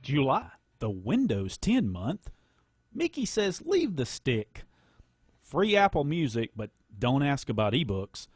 July, the Windows 10 month. Mickey says leave the stick. Free Apple Music, but don't ask about ebooks.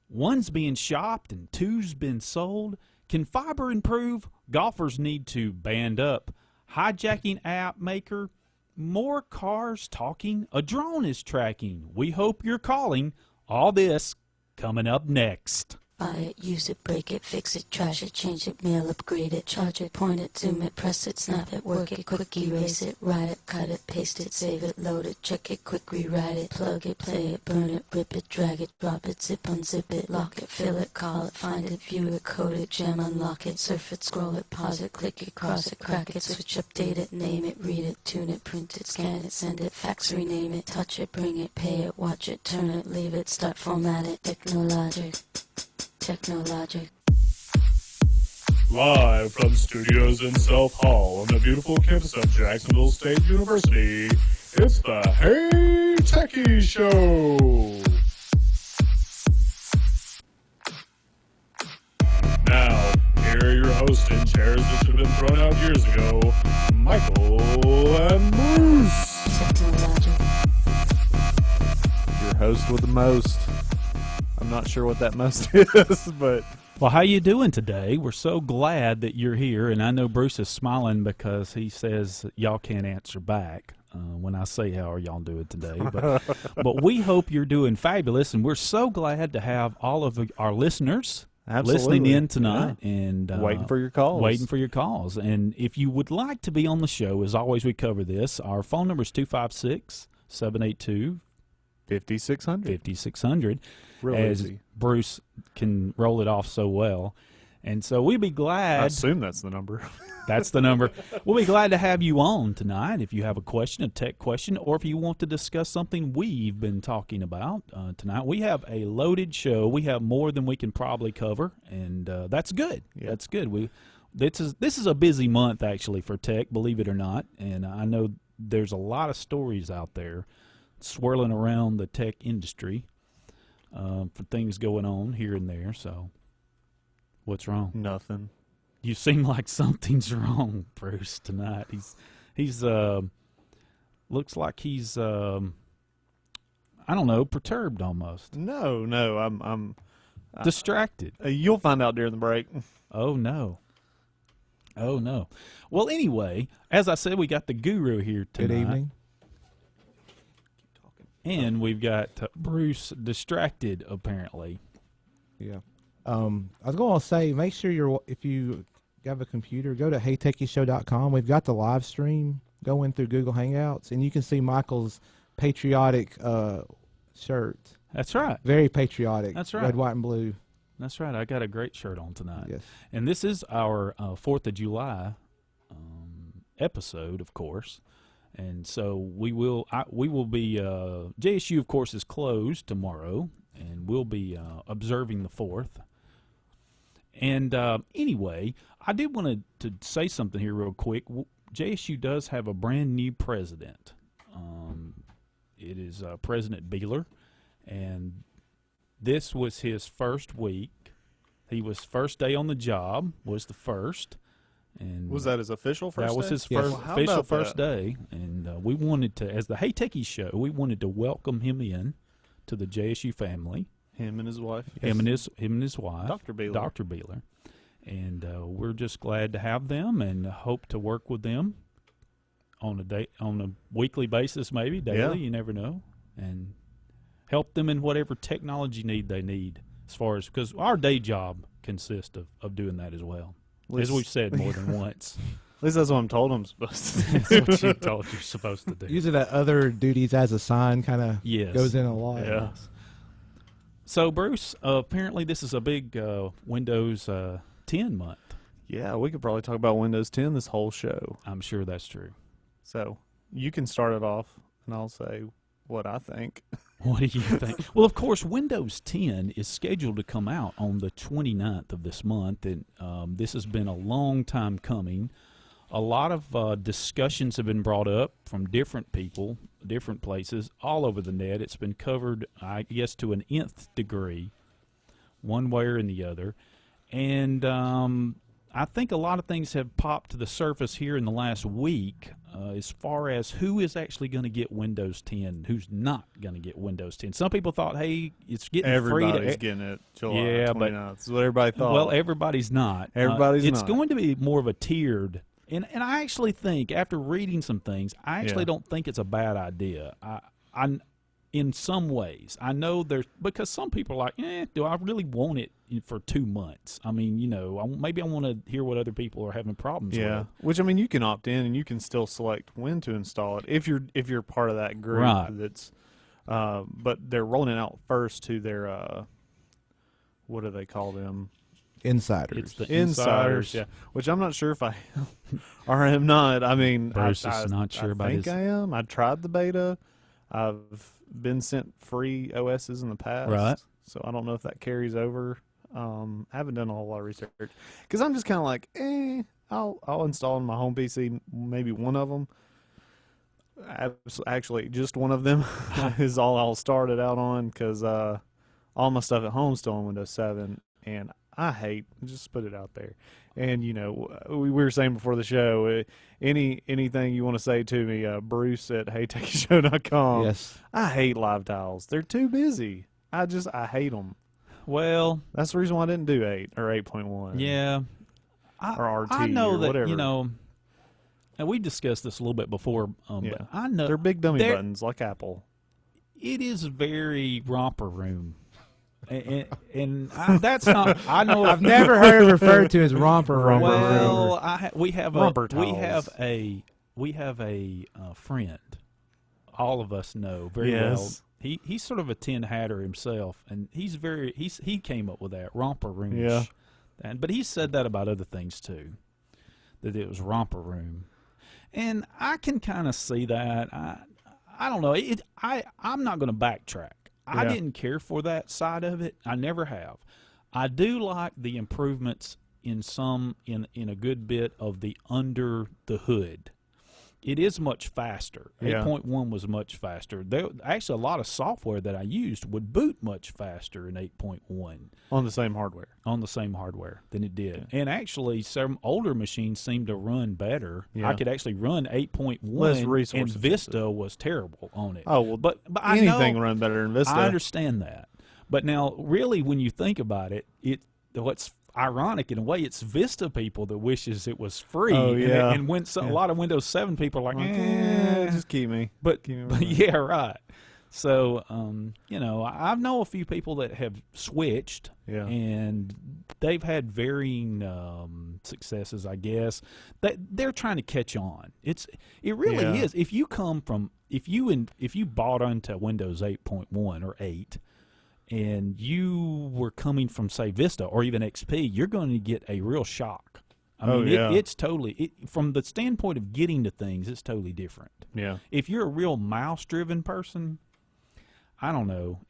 One's being shopped and two's been sold. Can fiber improve? Golfers need to band up. Hijacking app maker. More cars talking. A drone is tracking. We hope you're calling. All this coming up next. Buy it, use it, break it, fix it, trash it, change it, mail, upgrade it, charge it, point it, zoom it, press it, snap it, work it, quick erase it, write it, cut it, paste it, save it, load it, check it, quick rewrite it, plug it, play it, burn it, rip it, drag it, drop it, zip, unzip it, lock it, fill it, call it, find it, view it, code it, jam, unlock it, surf it, scroll it, pause it, click it, cross it, crack it, switch, update it, name it, read it, tune it, print it, scan it, send it, fax, rename it, touch it, bring it, pay it, watch it, turn it, leave it, start, format it, Technologic. Live from studios in South Hall on the beautiful campus of Jacksonville State University, it's the Hey Techies Show. Now, here are your hosts in chairs that should have been thrown out years ago, Michael and Bruce. Your host with the most. I'm not sure what that most is, but... Well, how you doing today? We're so glad that you're here, and I know Bruce is smiling because he says y'all can't answer back when I say how are y'all doing today. But we hope you're doing fabulous, and we're so glad to have all of our listeners listening in tonight and waiting for your calls. Waiting for your calls. And if you would like to be on the show, as always, we cover this. Our phone number is 256-782 5600. Real as easy. Bruce can roll it off so well. And so we'd be glad. I assume that's the number. That's the number. We'll be glad to have you on tonight if you have a question, a tech question, or if you want to discuss something we've been talking about tonight. We have a loaded show. We have more than we can probably cover, and that's good. Yeah. That's good. This is a busy month, actually, for tech, believe it or not. And I know there's a lot of stories out there swirling around the tech industry for things going on here and there. So what's wrong? Nothing. You seem like something's wrong, Bruce, tonight. He's looks like he's I don't know, perturbed almost. No, I'm Distracted. You'll find out during the break. Oh no. Well, anyway, as I said, we got the guru here tonight. Good evening. And we've got Bruce distracted, apparently. Yeah. I was going to say, make sure if you have a computer, go to heytechieshow.com. We've got the live stream going through Google Hangouts, and you can see Michael's patriotic shirt. That's right. Very patriotic. That's right. Red, white, and blue. That's right. I got a great shirt on tonight. Yes. And this is our 4th of July episode, of course. And so we will be, JSU, of course, is closed tomorrow, and we'll be observing the 4th. And anyway, I did want to say something here real quick. JSU does have a brand new president. It is President Beeler, and this was his first week. He was first day on the job, was the first. And Was that his official first day? That was his Yes. first Well, how official about first that? day, and we wanted to, as the Hey Techies Show, we wanted to welcome him in to the JSU family. Him and his wife. Him and his wife, Dr. Beeler. Dr. Beeler, and we're just glad to have them, and hope to work with them on a weekly basis, maybe daily. Yeah. You never know, and help them in whatever technology need they need, as far as because our day job consists of doing that as well. As we've said more than once. At least that's what I'm told I'm supposed to do. That's what you told you're supposed to do. Usually that other duties as a sign kind of Yes. goes in a lot. Yeah. So, Bruce, apparently this is a big Windows 10 month. Yeah, we could probably talk about Windows 10 this whole show. I'm sure that's true. So you can start it off, and I'll say what I think. What do you think? Well, of course, Windows 10 is scheduled to come out on the 29th of this month, and this has been a long time coming. A lot of discussions have been brought up from different people, different places, all over the net. It's been covered, I guess, to an nth degree, one way or in the other. And I think a lot of things have popped to the surface here in the last week as far as who is actually going to get Windows 10, who's not going to get Windows 10. Some people thought, hey, it's getting free. Everybody's getting it July Yeah, 29th. but- That's what everybody thought. Well, everybody's not. Everybody's it's not. going to be more of a tiered. And I actually think, after reading some things, I actually Yeah. don't think it's a bad idea. I in some ways, I know there's because some people are like, do I really want it for 2 months? I mean, maybe I want to hear what other people are having problems Yeah, with. which I mean, you can opt in and you can still select when to install it if you're part of that group. Right. That's, but they're rolling it out first to their what do they call them? Insiders. It's the Insiders. Yeah, which I'm not sure if I am or am not. I mean, Bruce is not sure about I think his. I am. I tried the beta. I've been sent free OSs in the past, Right. So I don't know if that carries over. I haven't done a whole lot of research because I'm just kind of like, I'll install on my home PC maybe one of them. Actually, just one of them is all I'll start it out on because all my stuff at home is still on Windows 7, and I hate, just put it out there. And we were saying before the show, anything you want to say to me, Bruce at HeyTechiesShow.com. Yes. I hate live tiles. They're too busy. I hate them. Well, That's the reason why I didn't do 8 or 8.1. yeah. Or RT I know or that, whatever. and we discussed this a little bit before, Yeah. but I know They're big dummy they're- buttons like Apple. it is very romper room. And that's not. I know. I've never heard it referred to as romper room. Well, we have Romper a tiles. friend. All of us know very well. Yes. He's sort of a tin hatter himself, and he came up with that romper room. Yeah. But he said that about other things too, that it was romper room, and I can kind of see that. I don't know. I'm not going to backtrack. I Yeah. didn't care for that side of it. I never have. I do like the improvements in a good bit of the under the hood. It is much faster. Yeah. 8.1 was much faster. Actually, a lot of software that I used would boot much faster in 8.1 On the same hardware. on the same hardware than it did. And actually, some older machines seem to run better. Yeah. I could actually run 8.1, Less resource and efficient. Vista was terrible on it. Oh, well, but I anything know, run better than Vista. I understand that. But now, really, when you think about it, what's ironic in a way, it's Vista people that wishes it was free. Oh, yeah. And when a lot of Windows 7 people are like, just keep me. but keep me but running. yeah, right. So, I know a few people that have switched, Yeah. and they've had varying successes, I guess. They're trying to catch on. It really Yeah. is. If you bought onto Windows 8.1 or 8, and you were coming from, say, Vista or even XP, you're going to get a real shock. I mean, yeah. it's totally from the standpoint of getting to things, it's totally different. Yeah. If you're a real mouse-driven person, I don't know.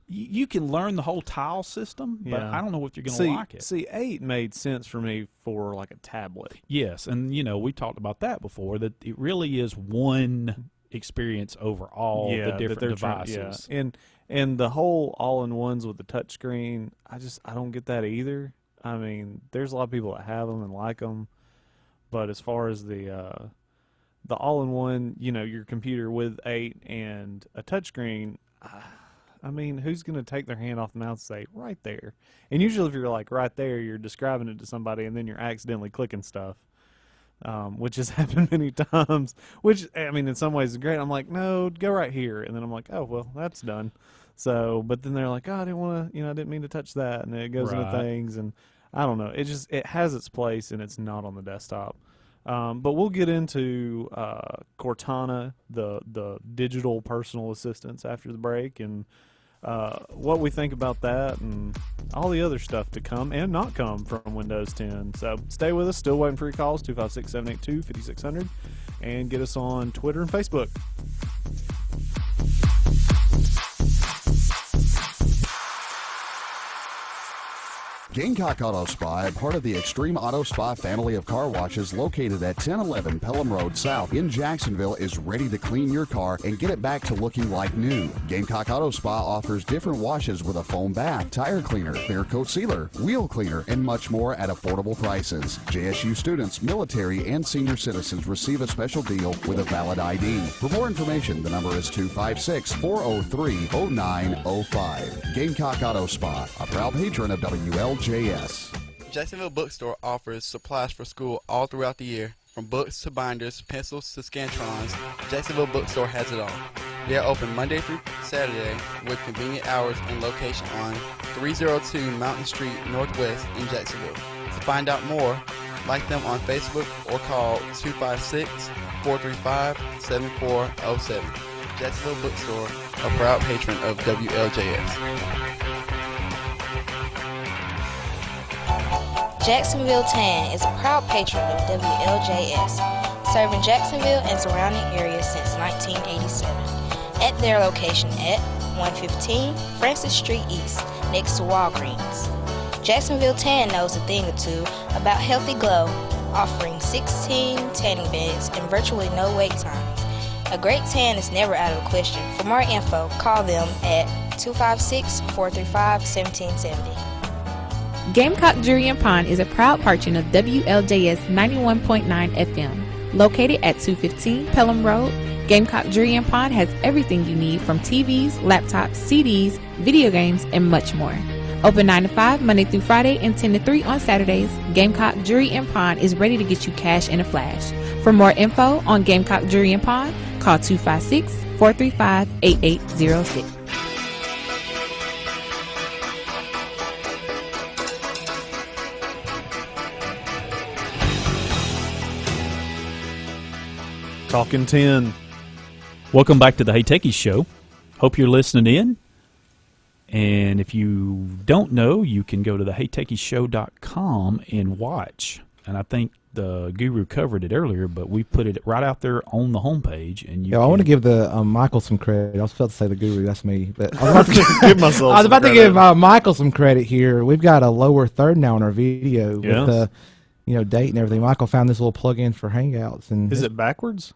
You can learn the whole tile system, but Yeah. I don't know if you're going to like it. See, 8 made sense for me for like a tablet. Yes, and we talked about that before, that it really is one experience over all the that different they're devices. And the whole all-in-ones with the touchscreen, I don't get that either. I mean, there's a lot of people that have them and like them, but as far as the all-in-one, your computer with 8 and a touchscreen, I mean, who's going to take their hand off the mouse and say, right there? And usually if you're like right there, you're describing it to somebody and then you're accidentally clicking stuff, which has happened many times, which, I mean, in some ways is great. I'm like, no, go right here. And then I'm like, oh, well, that's done. So, but then they're like, oh, I didn't want to, I didn't mean to touch that. And then it goes into Right. things. And I don't know. It has its place and it's not on the desktop. But we'll get into Cortana, the digital personal assistants after the break, and what we think about that and all the other stuff to come and not come from Windows 10. So stay with us. Still waiting for your calls, 256-782-5600, and get us on Twitter and Facebook. Gamecock Auto Spa, a part of the Extreme Auto Spa family of car washes located at 1011 Pelham Road South in Jacksonville, is ready to clean your car and get it back to looking like new. Gamecock Auto Spa offers different washes with a foam bath, tire cleaner, clear coat sealer, wheel cleaner, and much more at affordable prices. JSU students, military, and senior citizens receive a special deal with a valid ID. For more information, the number is 256-403-0905. Gamecock Auto Spa, a proud patron of WLJS. Jacksonville Bookstore offers supplies for school all throughout the year. From books to binders, pencils to scantrons, Jacksonville Bookstore has it all. They are open Monday through Saturday with convenient hours and location on 302 Mountain Street Northwest in Jacksonville. To find out more, like them on Facebook or call 256-435-7407. Jacksonville Bookstore, a proud patron of WLJS. Jacksonville Tan is a proud patron of WLJS, serving Jacksonville and surrounding areas since 1987. At their location at 115 Francis Street East, next to Walgreens. Jacksonville Tan knows a thing or two about healthy glow, offering 16 tanning beds and virtually no wait times. A great tan is never out of the question. For more info, call them at 256-435-1770. Gamecock Jewelry and Pawn is a proud patron of WLJS 91.9 FM. Located at 215 Pelham Road, Gamecock Jewelry and Pawn has everything you need from TVs, laptops, CDs, video games, and much more. Open 9 to 5 Monday through Friday and 10 to 3 on Saturdays. Gamecock Jewelry and Pawn is ready to get you cash in a flash. For more info on Gamecock Jewelry and Pawn, call 256-435-8806. Talking 10. Welcome back to the Hey Techies Show. Hope you're listening in. And if you don't know, you can go to the HeyTechiesShow.com and watch. And I think the Guru covered it earlier, but we put it right out there on the homepage. And I want to give the Michael some credit. I was about to say the Guru, that's me, but I was about to give myself. I was about to give Michael some credit here. We've got a lower third now in our video with the date and everything. Michael found this little plug-in for Hangouts, and is it backwards?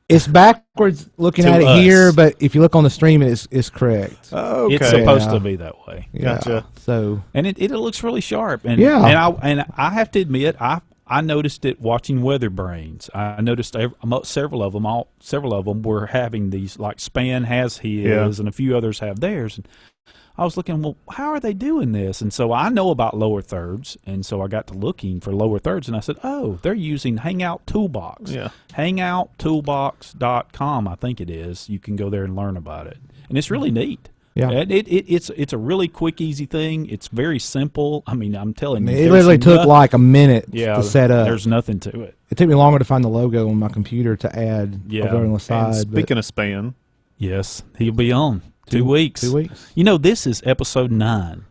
It's backwards looking at it here, but if you look on the stream, it's correct. Oh, okay. It's supposed to be that way. Yeah. Gotcha. So and it looks really sharp. And and I have to admit, I noticed it watching Weather Brains. I noticed several of them were having these, like Span has his, and a few others have theirs. And I was looking, well, how are they doing this? And so I know about lower thirds, and so I got to looking for lower thirds, and I said, oh, they're using Hangout Toolbox. Yeah. HangoutToolbox.com, I think it is. You can go there and learn about it. And it's really neat. Yeah. It's a really quick, easy thing. It's very simple. I mean, I'm telling you. It literally took like a minute to set up. There's nothing to it. It took me longer to find the logo on my computer to add over on the side. And speaking of Span. Yes, he'll be on. 2 weeks. 2 weeks. You know, this is episode 9.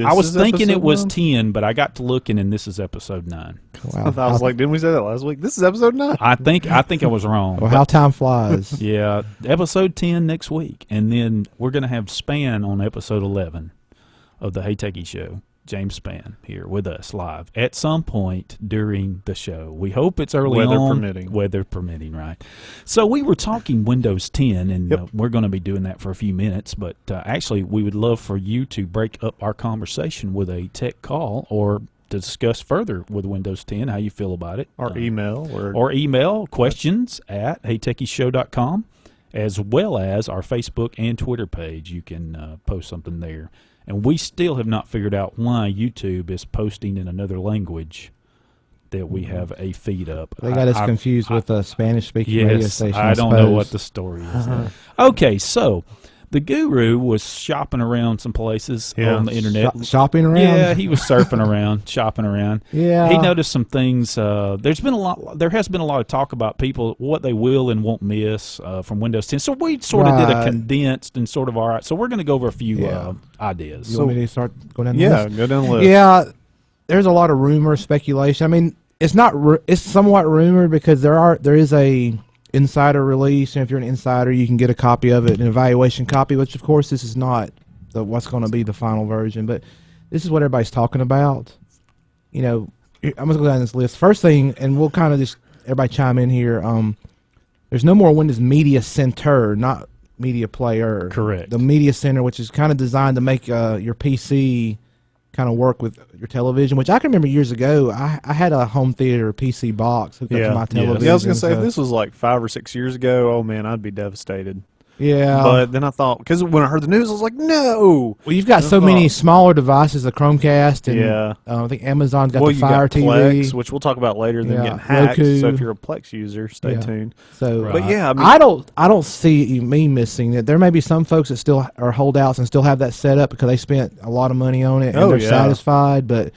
I was thinking it was 10, but I got to looking, and this is episode 9. Wow. I was like, didn't we say that last week? This is episode 9. I think I was wrong. Well, how time flies. Yeah, episode 10 next week, and then we're going to have Span on episode 11 of the Hey Techies Show. James Span here with us live at some point during the show. We hope it's early on. Weather permitting, right. So we were talking Windows 10, and we're going to be doing that for a few minutes, but actually we would love for you to break up our conversation with a tech call or to discuss further with Windows 10 how you feel about it. Or email. Or email questions at HeyTechiesShow.com, as well as our Facebook and Twitter page. You can post something there. And we still have not figured out why YouTube is posting in another language that we have a feed up. They got us confused with a Spanish-speaking radio station. I don't know what the story is. Okay, so the Guru was shopping around some places on the internet. Shopping around? Yeah, he was surfing around, shopping around. Yeah. He noticed some things. There has been a lot of talk about people, what they will and won't miss from Windows 10. So we sort of did a condensed and sort of all right. So we're going to go over a few ideas. You want me to start going down the list? Yeah, go down the list. Yeah, there's a lot of rumor, speculation. I mean, it's not. It's somewhat rumored because there is a insider release, and if you're an insider, you can get a copy of it, an evaluation copy. Which, of course, this is not what's going to be the final version. But this is what everybody's talking about. You know, I'm gonna go down this list. First thing, and we'll kind of just everybody chime in here. There's no more Windows Media Center, not Media Player. Correct. The Media Center, which is kind of designed to make your PC kind of work with your television, which I can remember years ago. I had a home theater PC box hooked up to my television. Yeah, I was gonna say if this was like 5 or 6 years ago, oh man, I'd be devastated. Yeah, but then I thought, because when I heard the news, I was like, no. Well, you've got so many smaller devices, the Chromecast, and I think Amazon's got the Fire TV, Plex, which we'll talk about later. Than getting hacked. Roku. So if you're a Plex user, stay tuned. So, but yeah, I mean, I don't see me missing it. There may be some folks that still are holdouts and still have that set up because they spent a lot of money on it and they're satisfied. But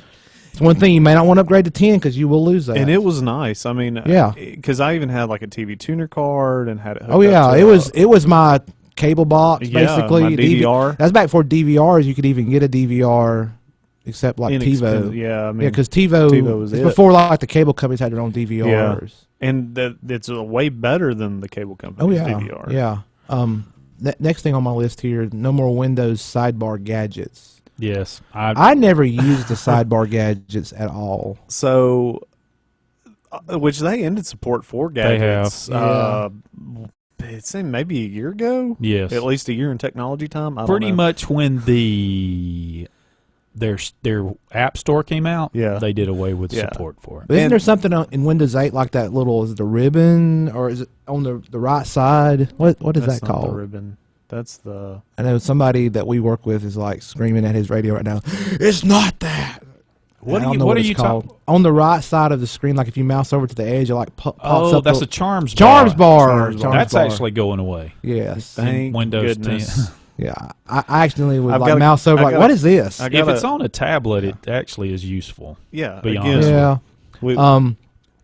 it's one thing, you may not want to upgrade to 10 because you will lose that. And it was nice. I mean, because I even had like a TV tuner card and had it hooked up to it was my cable box basically. My DVR. That's back before DVRs. You could even get a DVR, except like TiVo. Yeah, I mean, because TiVo was before like the cable companies had their own DVRs. Yeah. And it's way better than the cable company's DVR. Yeah. Next thing on my list here: no more Windows sidebar gadgets. Yes, I never used the sidebar gadgets at all. So, which they ended support for gadgets. They have. It's maybe a year ago. Yes, at least a year in technology time. Pretty much when their app store came out, they did away with support for it. But isn't there something in Windows 8 like that little? Is it the ribbon or is it on the right side? What is that called? The ribbon. That's the. I know somebody that we work with is like screaming at his radio right now. It's not that. What are you talking? On the right side of the screen, like if you mouse over to the edge, it like pops up. Oh, that's a Charms bar. That's actually going away. Yes. Thank Windows goodness. 10. Yeah, I accidentally would mouse over what is this? If it's on a tablet, it actually is useful. Yeah. Be honest. Yeah.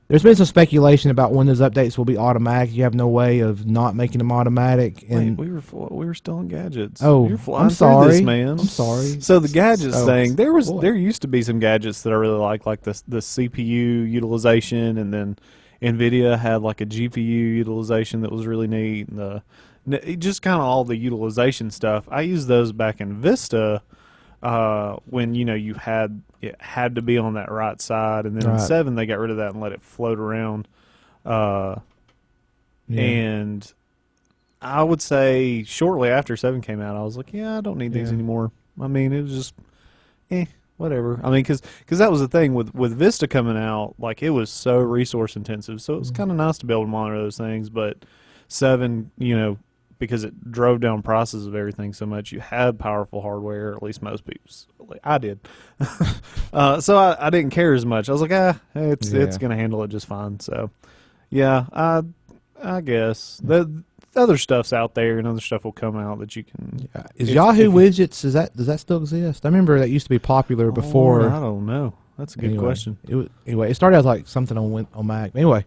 There's been some speculation about Windows updates will be automatic. You have no way of not making them automatic. And wait, we were still on gadgets. Oh, you're flying I'm sorry, this, man. I'm sorry. So the gadgets thing, there used to be some gadgets that I really like the CPU utilization, and then NVIDIA had like a GPU utilization that was really neat, and just kind of all the utilization stuff. I used those back in Vista when you had to be on that right side, and then in 7 they got rid of that and let it float around. And I would say shortly after 7 came out, I was like, I don't need these anymore. I mean, it was just whatever. I mean, because that was the thing with Vista coming out, like it was so resource intensive, so it was kind of nice to be able to monitor those things. But 7, because it drove down prices of everything so much, you had powerful hardware, at least most people. I did. So I didn't care as much. I was like, it's going to handle it just fine. So, I guess. The other stuff's out there, and other stuff will come out that you can... Yeah. Is Yahoo Widgets, does that still exist? I remember that used to be popular before. I don't know. That's a good question. It started as like something on Mac. Anyway,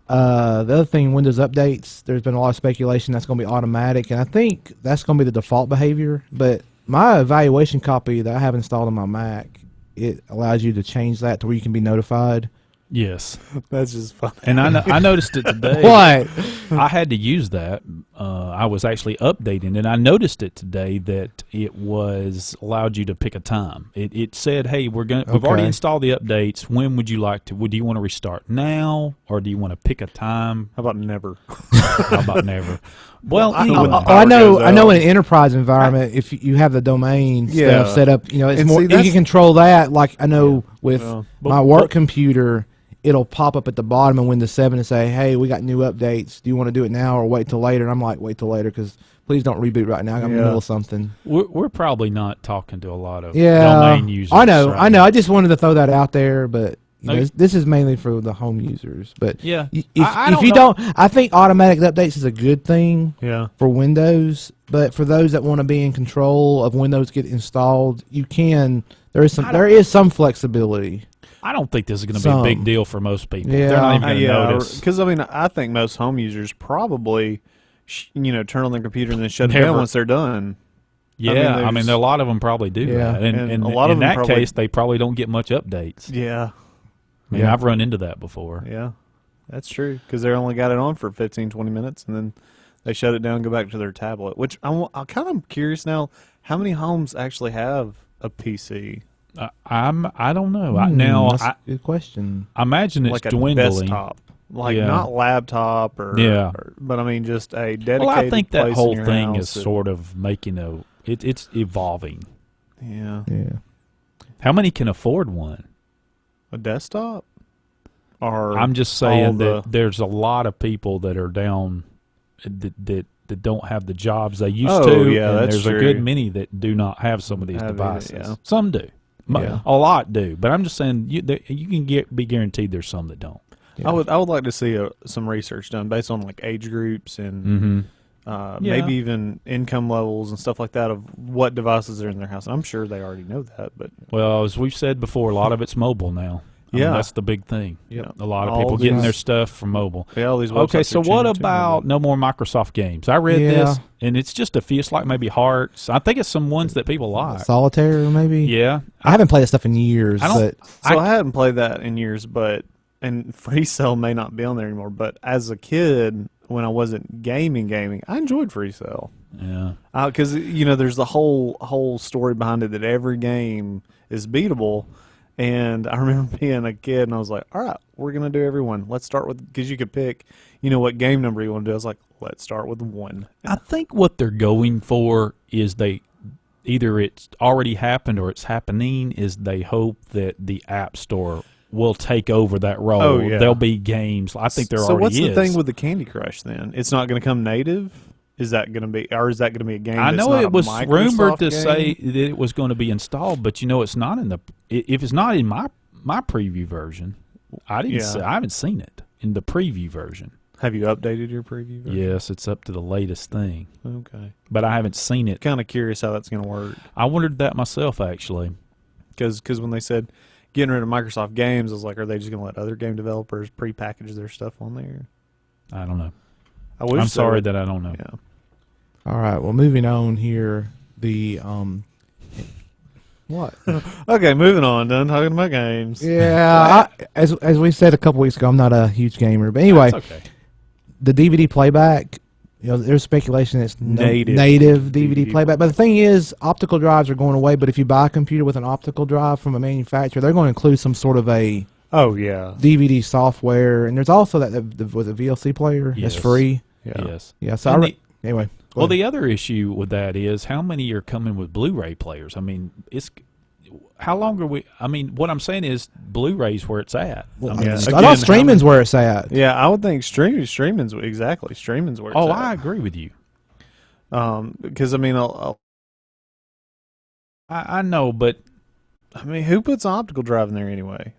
the other thing, Windows updates, there's been a lot of speculation that's going to be automatic, and I think that's going to be the default behavior. But my evaluation copy that I have installed on my Mac, it allows you to change that to where you can be notified. Yes, that's just funny. And I noticed it today. What? I had to use that. I was actually updating, and I noticed it today that it was allowed you to pick a time. It said, "Hey, we've already installed the updates. When would you like to? Do you want to restart now, or do you want to pick a time? How about never? How about never? Well, anyway. I know in an enterprise environment, if you have the domain stuff set up, it's more. You can control that. Like I know with my work computer. It'll pop up at the bottom of Windows 7 and say, hey, we got new updates. Do you want to do it now or wait till later? And I'm like, wait till later because please don't reboot right now. I'm in the middle of something. We're probably not talking to a lot of domain users. I know. I just wanted to throw that out there, but this is mainly for the home users. But I think automatic updates is a good thing for Windows. But for those that want to be in control of Windows get installed, there is some flexibility. I don't think this is going to be a big deal for most people. Yeah. They're not even going to notice. Because, I think most home users probably, turn on their computer and then shut it down once they're done. Yeah, a lot of them probably do that. And a lot of them case, they probably don't get much updates. Yeah. I've run into that before. Yeah, that's true. Because they only got it on for 15, 20 minutes, and then they shut it down and go back to their tablet. Which I'm kind of curious now, how many homes actually have a PC? I don't know. That's a good question. I imagine it's like a dwindling. desktop, like Yeah. not laptop Yeah. but I mean just a dedicated. Well, I think that place whole in your thing house is that- sort of making it's evolving. Yeah. How many can afford one? A desktop? Or I'm just all saying the- that there's a lot of people that are down that don't have the jobs they used Oh, to, yeah, and that's there's a true. good many that do not have some of these Have it, devices. yeah. Some do. Yeah. A lot do. But I'm just saying you can be guaranteed there's some that don't. I would like to see some research done based on like age groups and Mm-hmm. maybe even income levels and stuff like that of what devices are in their house. And I'm sure they already know that, but Well, as we've said before, a lot of it's mobile now. I mean, Yeah. that's the big thing. Yeah. A lot of All people getting these- their stuff from mobile. yeah, all these Okay, websites so are what changing too, about no more Microsoft games? I read Yeah. this, and it's just a few. It's like maybe Hearts. I think it's some ones that people like. Solitaire, maybe. Yeah, I haven't played that stuff in years, I don't- but So I hadn't played that in years, and Free Cell may not be on there anymore. But as a kid, when I wasn't gaming, I enjoyed Free Cell yeah. because there's the whole story behind it that every game is beatable. And I remember being a kid, and I was like, "All right, we're gonna do every one. Let's start with because you could pick, what game number you want to do." I was like, "Let's start with 1." I think what they're going for is either it's already happened or it's happening. Is they hope that the App Store will take over that role. Oh, yeah. There'll be games. I think there So already what's is. the thing with the Candy Crush then? It's not going to come native. Is that going to be, or is that going to be a game? I that's know not it a was Microsoft rumored to game? say that it was going to be installed, but it's not in the. If it's not in my preview version, I haven't seen it in the preview version. Have you updated your preview version? Yes, it's up to the latest thing, Okay. but I haven't seen it. Kind of curious how that's going to work. I wondered that myself actually. Because when they said getting rid of Microsoft games, I was like, are they just going to let other game developers prepackage their stuff on there? I don't know. I wish I'm they sorry would. that I don't know. Yeah. all right. Well, moving on here. The what? Okay, moving on. Done talking about games. Yeah, as we said a couple weeks ago, I'm not a huge gamer, but anyway, That's okay. the DVD playback. There's speculation it's Native DVD playback. But the thing is, optical drives are going away. But if you buy a computer with an optical drive from a manufacturer, they're going to include some sort of a Oh, yeah. DVD software. And there's also that with a VLC player Yes. that's free. Yeah. Yes. Yeah. So And anyway. go Well, ahead. the other issue with that is how many are coming with Blu-ray players. I mean, how long are we? I mean, what I'm saying is Blu-ray's where it's at. Well, I mean, yeah. I Again, thought streaming's where it's at. Yeah, I would think streaming's exactly. Streaming's where it's oh, at. I agree with you. Because I mean, I know, but who puts an optical drive in there anyway?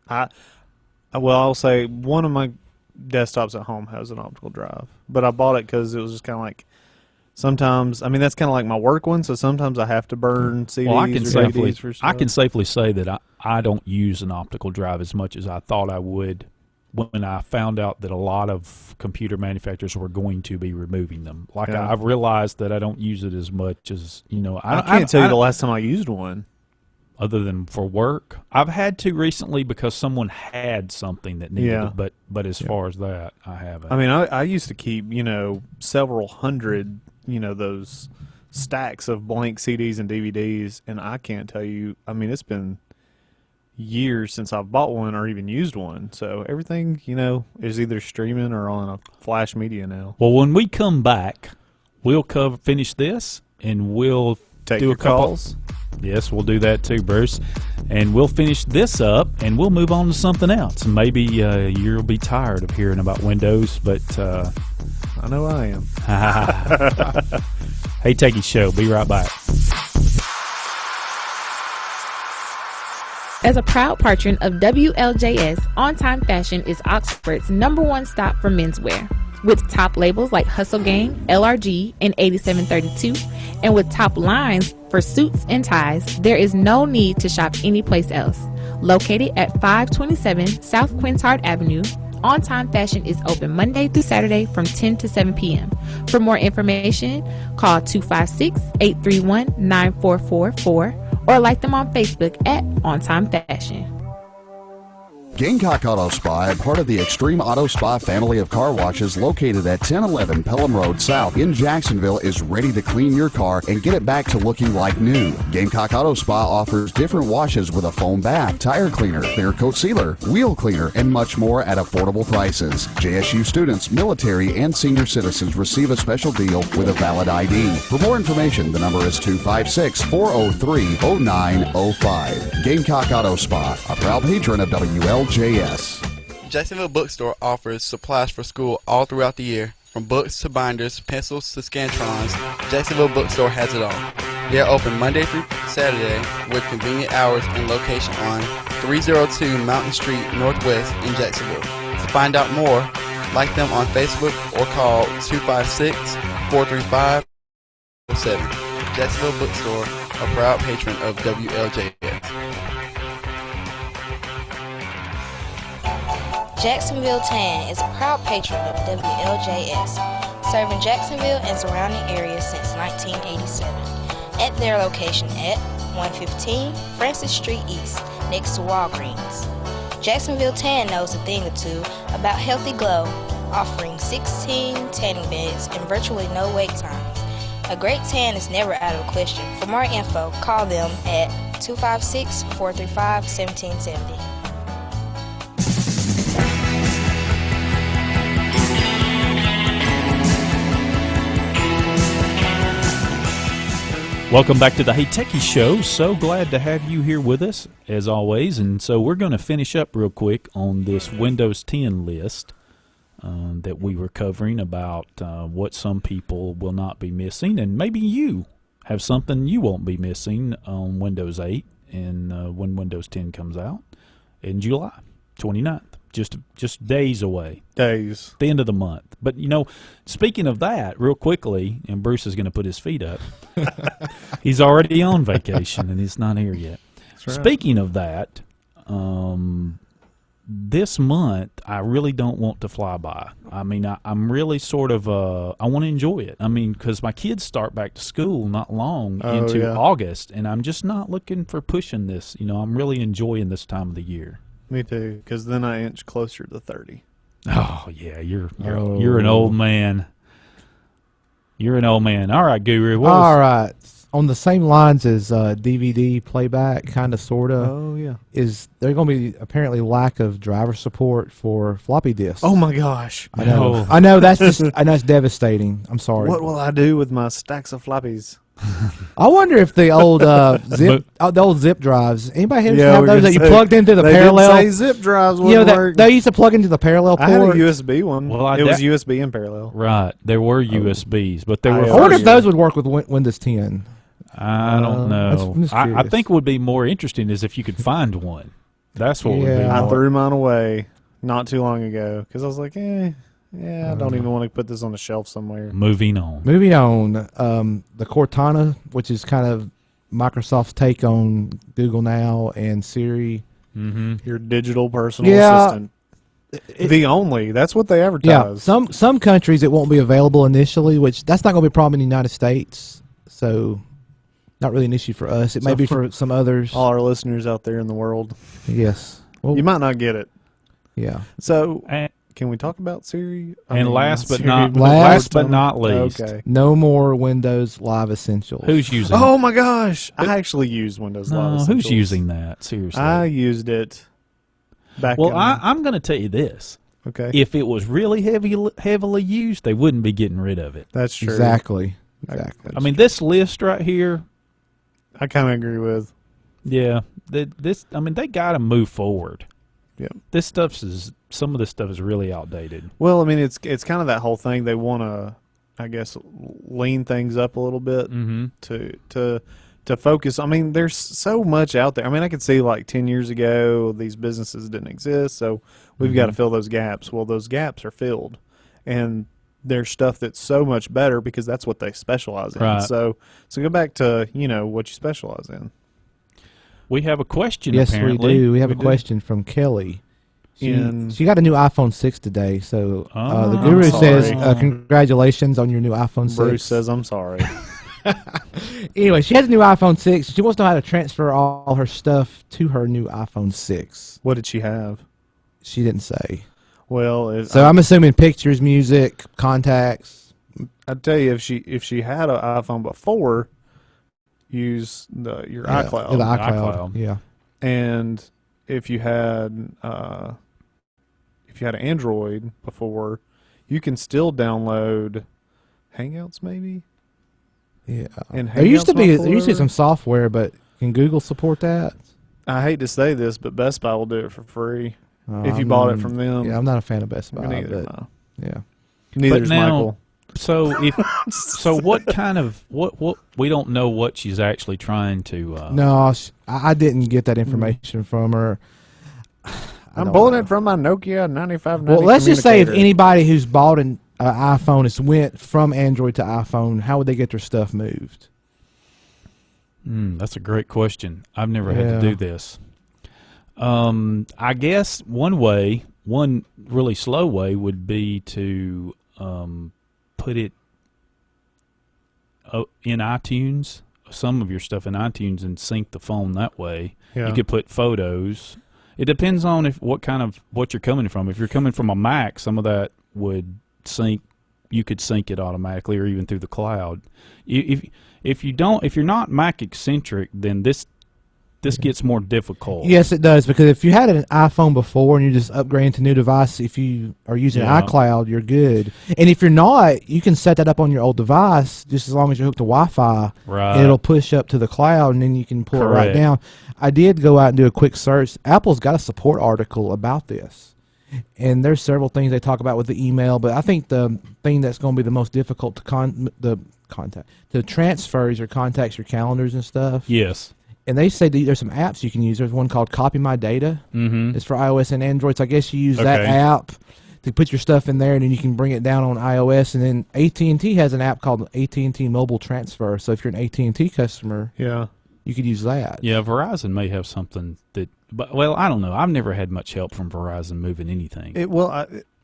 I'll say one of my desktops at home has an optical drive, but I bought it because it was just kind of like sometimes. I mean, that's kind of like my work one, so sometimes I have to burn CDs well, I or can DVDs for stuff. I can safely say that I don't use an optical drive as much as I thought I would when I found out that a lot of computer manufacturers were going to be removing them. Like Yeah. I've realized that I don't use it as much as I can't tell you the last time I used one. other than for work. I've had to recently because someone had something that needed Yeah. it, but as far as that, I haven't. I mean, I used to keep, several hundred, those stacks of blank CDs and DVDs, and I can't tell you, it's been years since I've bought one or even used one. So everything, is either streaming or on a flash media now. Well, when we come back, we'll finish this, and we'll Take do your a couple. calls. Yes, we'll do that too, Bruce. And we'll finish this up, and we'll move on to something else. Maybe you'll be tired of hearing about Windows, but I know I am. Hey Techies Show, be right back. As a proud patron of WLJS, On Time Fashion is Oxford's #1 stop for menswear. With top labels like Hustle Gang, LRG, and 8732, and with top lines for suits and ties, there is no need to shop anyplace else. Located at 527 South Quintard Avenue, On Time Fashion is open Monday through Saturday from 10 to 7 p.m. For more information, call 256-831-9444 or like them on Facebook at On Time Fashion. Gamecock Auto Spa, part of the Extreme Auto Spa family of car washes located at 1011 Pelham Road South in Jacksonville, is ready to clean your car and get it back to looking like new. Gamecock Auto Spa offers different washes with a foam bath, tire cleaner, clear coat sealer, wheel cleaner, and much more at affordable prices. JSU students, military, and senior citizens receive a special deal with a valid ID. For more information, the number is 256-403-0905. Gamecock Auto Spa, a proud patron of WLJS. Jacksonville Bookstore offers supplies for school all throughout the year. From books to binders, pencils to Scantrons, Jacksonville Bookstore has it all. They are open Monday through Saturday with convenient hours and location on 302 Mountain Street Northwest in Jacksonville. To find out more, like them on Facebook or call 256-435-07. Jacksonville Bookstore, a proud patron of WLJS. Jacksonville Tan is a proud patron of WLJS, serving Jacksonville and surrounding areas since 1987. At their location at 115 Francis Street East, next to Walgreens. Jacksonville Tan knows a thing or two about healthy glow, offering 16 tanning beds and virtually no wait times. A great tan is never out of the question. For more info, call them at 256-435-1770. Welcome back to the Hey Techies Show. So glad to have you here with us, as always. And so we're going to finish up real quick on this Windows 10 list that we were covering about what some people will not be missing. And maybe you have something you won't be missing on Windows 8 and when Windows 10 comes out in July 29th. Just days away. Days. The end of the month. But, you know, speaking of that, real quickly, and Bruce is going to put his feet up. He's already on vacation, and he's not here yet. Right. Speaking of that, this month, I really don't want to fly by. I mean, I'm really sort of, I want to enjoy it. I mean, because my kids start back to school not long into August, and I'm just not looking for pushing this. You know, I'm really enjoying this time of the year. Me too, because then I inch closer to 30. Oh yeah, you're an old man. You're an old man. All right, Guru. All right. On the same lines as DVD playback, kind of, sort of. Oh yeah. Is there going to be apparently lack of driver support for floppy disks? Oh my gosh. I know. I know that's just. I know it's devastating. I'm sorry. What will I do with my stacks of floppies? I wonder if the old zip drives. Anybody here have those that you say, plugged into the they parallel? Didn't say zip drives wouldn't work. They used to plug into the parallel port. I had a USB one. Well, it was USB in parallel. Right, there were USBs, but there were. I wonder if those would work with Windows 10. I don't know. I think what would be more interesting is if you could find one. That's what would be. I threw mine away not too long ago because I was like, I don't even want to put this on the shelf somewhere. Moving on. The Cortana, which is kind of Microsoft's take on Google Now and Siri. Mm-hmm. Your digital personal assistant. That's what they advertise. Yeah, some countries it won't be available initially, which that's not going to be a problem in the United States. So, not really an issue for us. It may be for some others. All our listeners out there in the world. Yes. Well, you might not get it. Yeah. So, can we talk about Siri? Last but not least, no more Windows Live Essentials. Who's using? Oh my gosh! I actually use Windows Live Essentials. Who's using that? Seriously, I used it back. Well, I'm going to tell you this. Okay. If it was really heavily used, they wouldn't be getting rid of it. That's true. Exactly. I mean, this list right here, I kind of agree with. Yeah. They got to move forward. Yeah. Some of this stuff is really outdated. Well, I mean, it's kind of that whole thing. They want to, I guess, lean things up a little bit to focus. I mean, there's so much out there. I mean, I could see like 10 years ago these businesses didn't exist, so we've got to fill those gaps. Well, those gaps are filled, and there's stuff that's so much better because that's what they specialize in. Right. So go back to what you specialize in. We have a question. Yes, apparently. we do. We have a question from Kelly. She got a new iPhone 6 today, so the Guru says congratulations on your new iPhone 6. Bruce says I'm sorry. Anyway, she has a new iPhone 6. She wants to know how to transfer all her stuff to her new iPhone 6. What did she have? She didn't say. Well, So I'm assuming pictures, music, contacts. I'd tell you if she had an iPhone before, use your iCloud. The iCloud. iCloud. Yeah. And if you had an Android before, you can still download Hangouts maybe. Yeah. And There used to be Hangouts some software, but can Google support that? I hate to say this, but Best Buy will do it for free if you bought it from them. Yeah, I'm not a fan of Best Buy. Me neither. But, No. yeah. Neither is now, Michael. So what kind of what we don't know what she's actually trying to. No, I didn't get that information from her. I'm pulling it from my Nokia 9590. Well, let's just say if anybody who's bought an iPhone has went from Android to iPhone, how would they get their stuff moved? That's a great question. I've never had to do this. I guess one really slow way would be to put it in iTunes, some of your stuff in iTunes, and sync the phone that way. Yeah. You could put photos. It depends on what you're coming from. If you're coming from a Mac, some of that would sync. You could sync it automatically, or even through the cloud. If you're not Mac eccentric, then this gets more difficult. Yes, it does, because if you had an iPhone before and you're just upgrading to a new device, if you are using iCloud, you're good. And if you're not, you can set that up on your old device just as long as you're hooked to Wi-Fi. Right. And it'll push up to the cloud, and then you can pull it right Correct. down. I did go out and do a quick search. Apple's got a support article about this. And there's several things they talk about with the email, but I think the thing that's going to be the most difficult to transfer is your contacts, your calendars and stuff. Yes. And they say that there's some apps you can use. There's one called Copy My Data. Mm-hmm. It's for iOS and Android. So I guess you use that Okay. app to put your stuff in there, and then you can bring it down on iOS. And then AT&T has an app called AT&T Mobile Transfer. So if you're an AT&T customer, you could use that. Yeah, Verizon may have something that, but I don't know. I've never had much help from Verizon moving anything.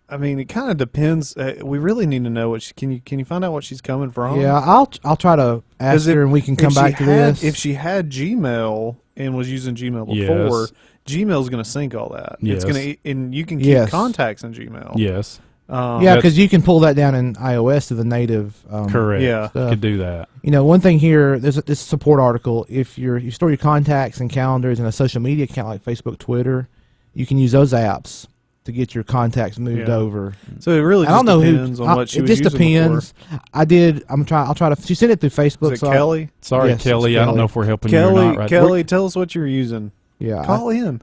I mean, it kind of depends. We really need to know what can you find out what she's coming from? Yeah, I'll try to ask her, and we can come back to this. If she had Gmail and was using Gmail before, Yes. Gmail's going to sync all that. Yes. It's going to, and you can keep Yes. contacts in Gmail. Yes. Yeah, because you can pull that down in iOS to the native. Correct. Yeah. You could do that. You know, one thing here, there's this support article. If you store your contacts and calendars in a social media account like Facebook, Twitter, you can use those apps to get your contacts moved over. So it really I just don't know depends on what she it was just using depends. before. I'll try to. She sent it through Facebook. Is it Kelly? Sorry, Yes, Kelly. it's I don't Kelly. know if we're helping you or not. Right? Kelly, tell us what you're using. Yeah, Call in.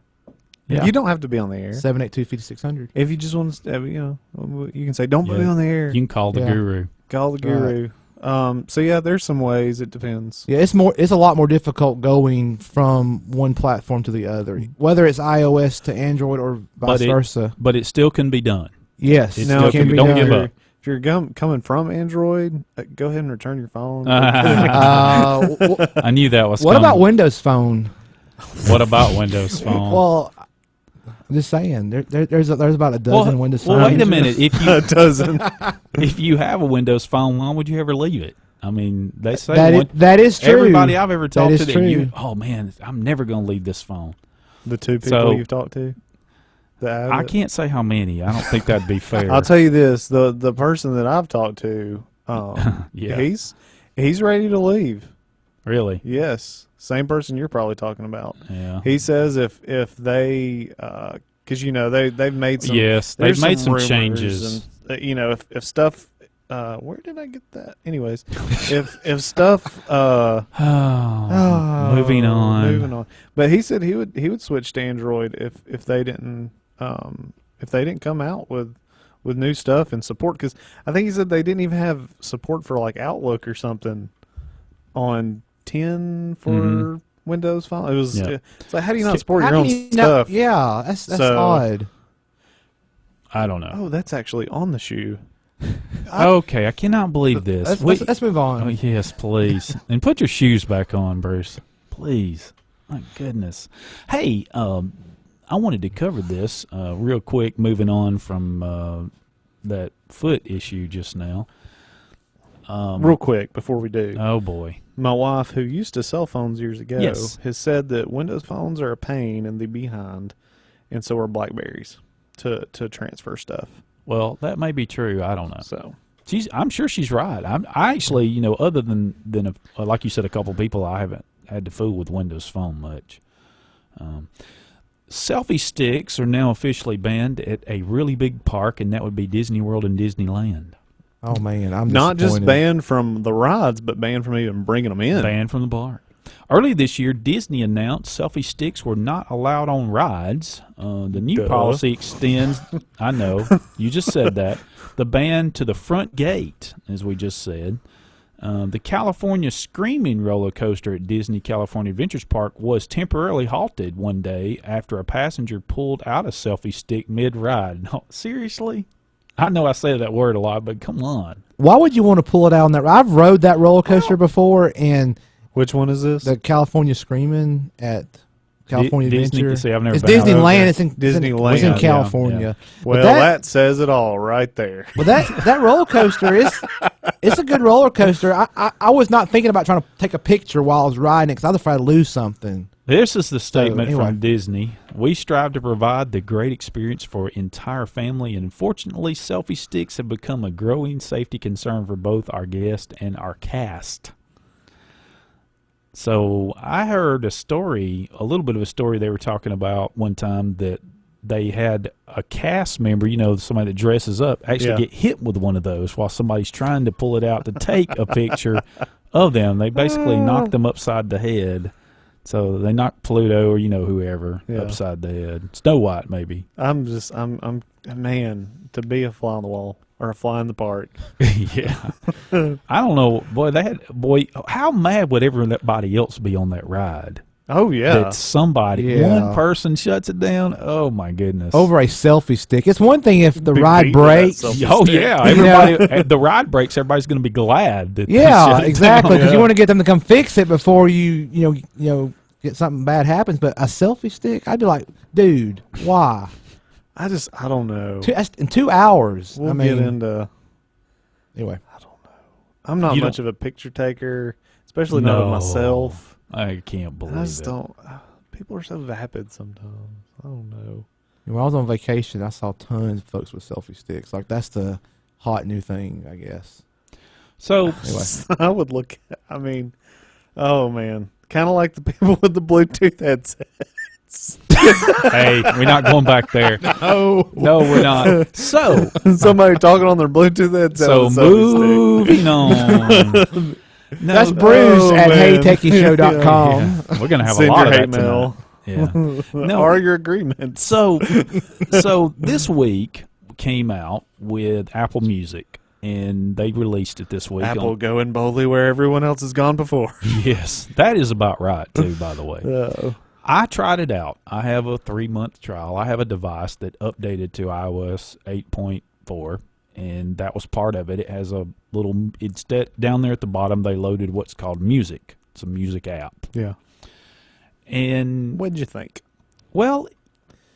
Yeah. You don't have to be on the air. 782-5600. If you just want to, you can say, don't put me Yeah. on the air. You can call the Yeah. guru. Call the guru. So yeah, there's some ways. It depends. Yeah, it's a lot more difficult going from one platform to the other, whether it's iOS to Android or vice versa. But it still can be done. Yes, It's it still can be don't done. give up. If you're coming from Android, go ahead and return your phone. I knew that was What coming. about Windows Phone? What about Windows Phone? Well, I'm just saying, there's about a dozen Windows well, Phone wait a users. minute. If you A dozen. if you have a Windows Phone, why would you ever leave it? I mean, they say That is true. Everybody I've ever talked is to, true. oh man, I'm never going to leave this phone. The two people So- you've talked to. that have I it? can't say how many. I don't think that'd be fair. I'll tell you this: the person that I've talked to, Yeah. he's ready to leave. Really? Yes, same person you're probably talking about. Yeah. He says if they, because they've made some. Yes, they've there's made some rumors changes. And, if stuff. Where did I get that? Anyways, if stuff. Moving on. Moving on. But he said he would switch to Android if they didn't come out with new stuff and support, because I think he said they didn't even have support for like Outlook or something on 10 for Windows Phone. It was it's like, how do you not support your How own can you stuff? Yeah, that's So- odd. I don't know. Oh, that's actually on the shoe. Okay, I cannot believe this. Let's move on. Oh, yes, please. And put your shoes back on, Bruce. Please. My goodness. Hey, I wanted to cover this real quick, moving on from that foot issue just now. Real quick before we do. Oh, boy. My wife, who used to sell phones years ago, Yes. has said that Windows phones are a pain in the behind, and so are Blackberries. to transfer stuff. Well, that may be true. I don't know. So I'm sure she's right. I actually, other than like you said, a couple people, I haven't had to fool with Windows Phone much. Selfie sticks are now officially banned at a really big park, and that would be Disney World and Disneyland. Oh man, I'm not just disappointed. banned from the rides, but banned from even bringing them in. Banned from the park. Early this year, Disney announced selfie sticks were not allowed on rides. The new policy extends, I know, you just said that, the ban to the front gate, as we just said. The California Screaming roller coaster at Disney California Adventures Park was temporarily halted one day after a passenger pulled out a selfie stick mid-ride. No, seriously? I know I say that word a lot, but come on. Why would you want to pull it out on that? I've rode that roller coaster before, and which one is this? The California Screaming at California Disney, Adventure. see, I've never it's been Disneyland. Okay. It's in Disneyland. It's in California. Yeah. Well, that says it all right there. Well, that roller coaster is it's a good roller coaster. I was not thinking about trying to take a picture while I was riding it because I was afraid to lose something. This is the statement anyway. from Disney. We strive to provide the great experience for entire family, and unfortunately, selfie sticks have become a growing safety concern for both our guests and our cast. So I heard a little bit of a story they were talking about one time that they had a cast member, somebody that dresses up, actually get hit with one of those while somebody's trying to pull it out to take a picture of them. They basically knocked them upside the head. So they knocked Pluto or whoever upside the head. Snow White maybe. I'm man, to be a fly on the wall or a fly in the park. Yeah. I don't know, how mad would everybody else be on that ride? Oh yeah. That somebody, one person shuts it down. Oh my goodness. Over a selfie stick. It's one thing if the Be ride beat with that breaks. selfie Oh stick. yeah, everybody. The ride breaks. Everybody's going to be glad that. they Yeah, shut it exactly. down. Because you want to get them to come fix it before you get something bad happens. But a selfie stick, I'd be like, dude, why? I don't know. That's in 2 hours. We'll I mean, get into. anyway. I don't know. I'm not You much of a picture taker, especially not of myself. I can't believe I just it. don't. People are so vapid sometimes. I don't know. When I was on vacation, I saw tons of folks with selfie sticks. Like that's the hot new thing, I guess. So Anyway, I would look. I mean, oh man, kind of like the people with the Bluetooth headsets. hey, we're not going back there. No, we're not. So Somebody talking on their Bluetooth headset. So with a selfie stick. moving on. No, that's Bruce at man. HeyTechiesShow.com. yeah, we're gonna have Send a lot your of hate that mail. tonight. Yeah. No. Or your agreements. So this week came out with Apple Music, and they released it this week. Apple going boldly where everyone else has gone before. Yes, that is about right too. By the way, I tried it out. I have a 3-month trial. I have a device that updated to iOS 8.4. And that was part of it. It has a little, it's down there at the bottom, they loaded what's called Music. It's a music app. Yeah. And What'd you think? well,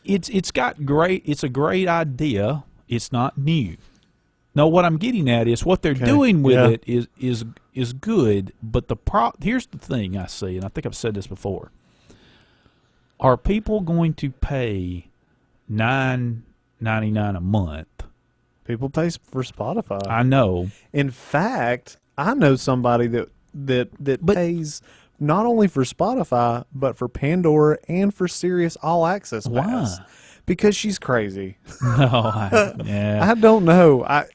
it's a great idea. It's not new. No, what I'm getting at is what they're doing with it is good, but here's the thing I see, and I think I've said this before. Are people going to pay $9.99 a month? People pay for Spotify. I know. In fact, I know somebody that pays not only for Spotify but for Pandora and for Sirius All Access Pass. Why? Because she's crazy. No, yeah. I don't know. I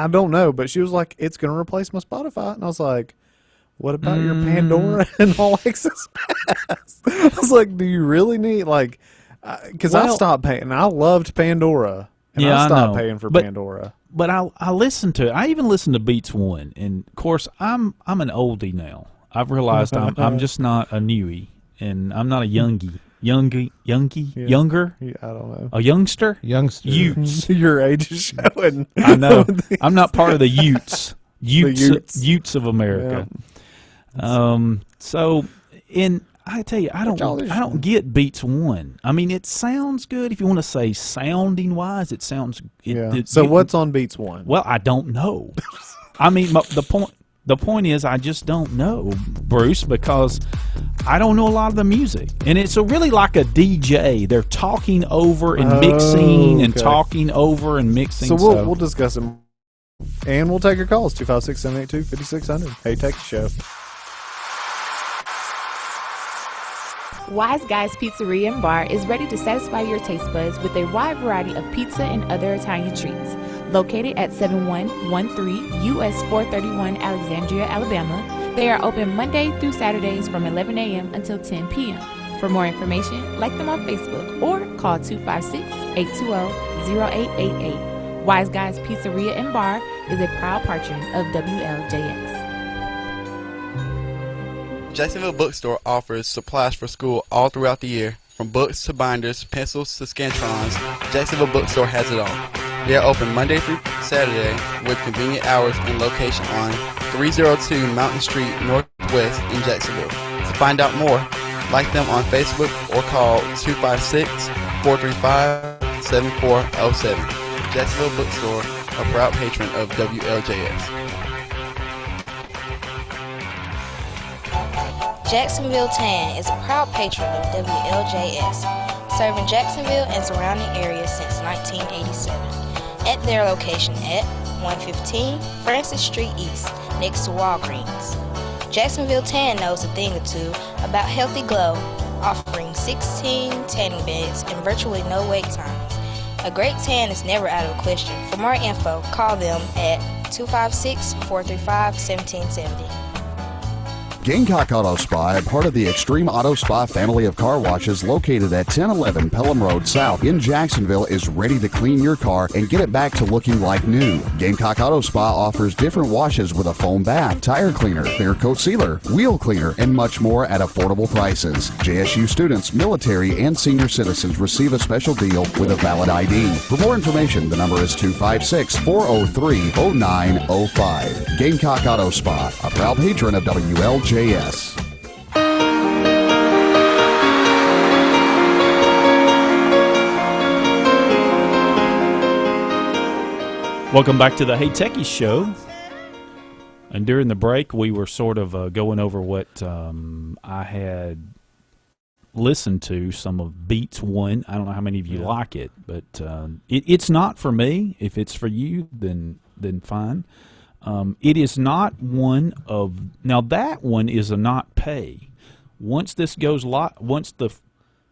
don't know, but she was like, "It's going to replace my Spotify," and I was like, "What about your Pandora and All Access Pass?" I was like, "Do you really need because I stopped paying. I loved Pandora." And I stopped paying for Pandora. But I listened to it. I even listened to Beats One, and of course I'm an oldie now. I've realized I'm just not a newie, and I'm not a younger. Yeah. I don't know. A youngster. Youngster. Utes. Your age is showing. I know. I'm not part of the Utes. Utes. Utes of America. Yeah. So I tell you, I don't get Beats One. I mean, it sounds good. If you want to say sounding wise, it sounds. So what's on Beats One? Well, I don't know. I mean, the point is, I just don't know, Bruce, because I don't know a lot of the music, and it's really like a DJ. They're talking over and mixing and talking over and mixing. So we'll discuss it, and we'll take your calls 256-782-5600. Hey Techies Show. Wise Guys Pizzeria and Bar is ready to satisfy your taste buds with a wide variety of pizza and other Italian treats. Located at 7113 US 431 Alexandria, Alabama, they are open Monday through Saturdays from 11 a.m. until 10 p.m. For more information, like them on Facebook or call 256-820-0888. Wise Guys Pizzeria and Bar is a proud patron of WLJS. Jacksonville Bookstore offers supplies for school all throughout the year. From books to binders, pencils to scantrons, Jacksonville Bookstore has it all. They are open Monday through Saturday with convenient hours and location on 302 Mountain Street Northwest in Jacksonville. To find out more, like them on Facebook or call 256-435-7407. Jacksonville Bookstore, a proud patron of WLJS. Jacksonville Tan is a proud patron of WLJS, serving Jacksonville and surrounding areas since 1987. At their location at 115 Francis Street East, next to Walgreens. Jacksonville Tan knows a thing or two about healthy glow, offering 16 tanning beds and virtually no wait times. A great tan is never out of the question. For more info, call them at 256-435-1770. Gamecock Auto Spa, a part of the Extreme Auto Spa family of car washes located at 1011 Pelham Road South in Jacksonville, is ready to clean your car and get it back to looking like new. Gamecock Auto Spa offers different washes with a foam bath, tire cleaner, clear coat sealer, wheel cleaner, and much more at affordable prices. JSU students, military, and senior citizens receive a special deal with a valid ID. For more information, the number is 256-403-0905. Gamecock Auto Spa, a proud patron of WLJS. Welcome back to the Hey Techies Show. And during the break, we were sort of going over what I had listened to, some of Beats 1. I don't know how many of you like it, but it's not for me. If it's for you, then fine. It is not one of now. That one is a not pay. Once this goes once the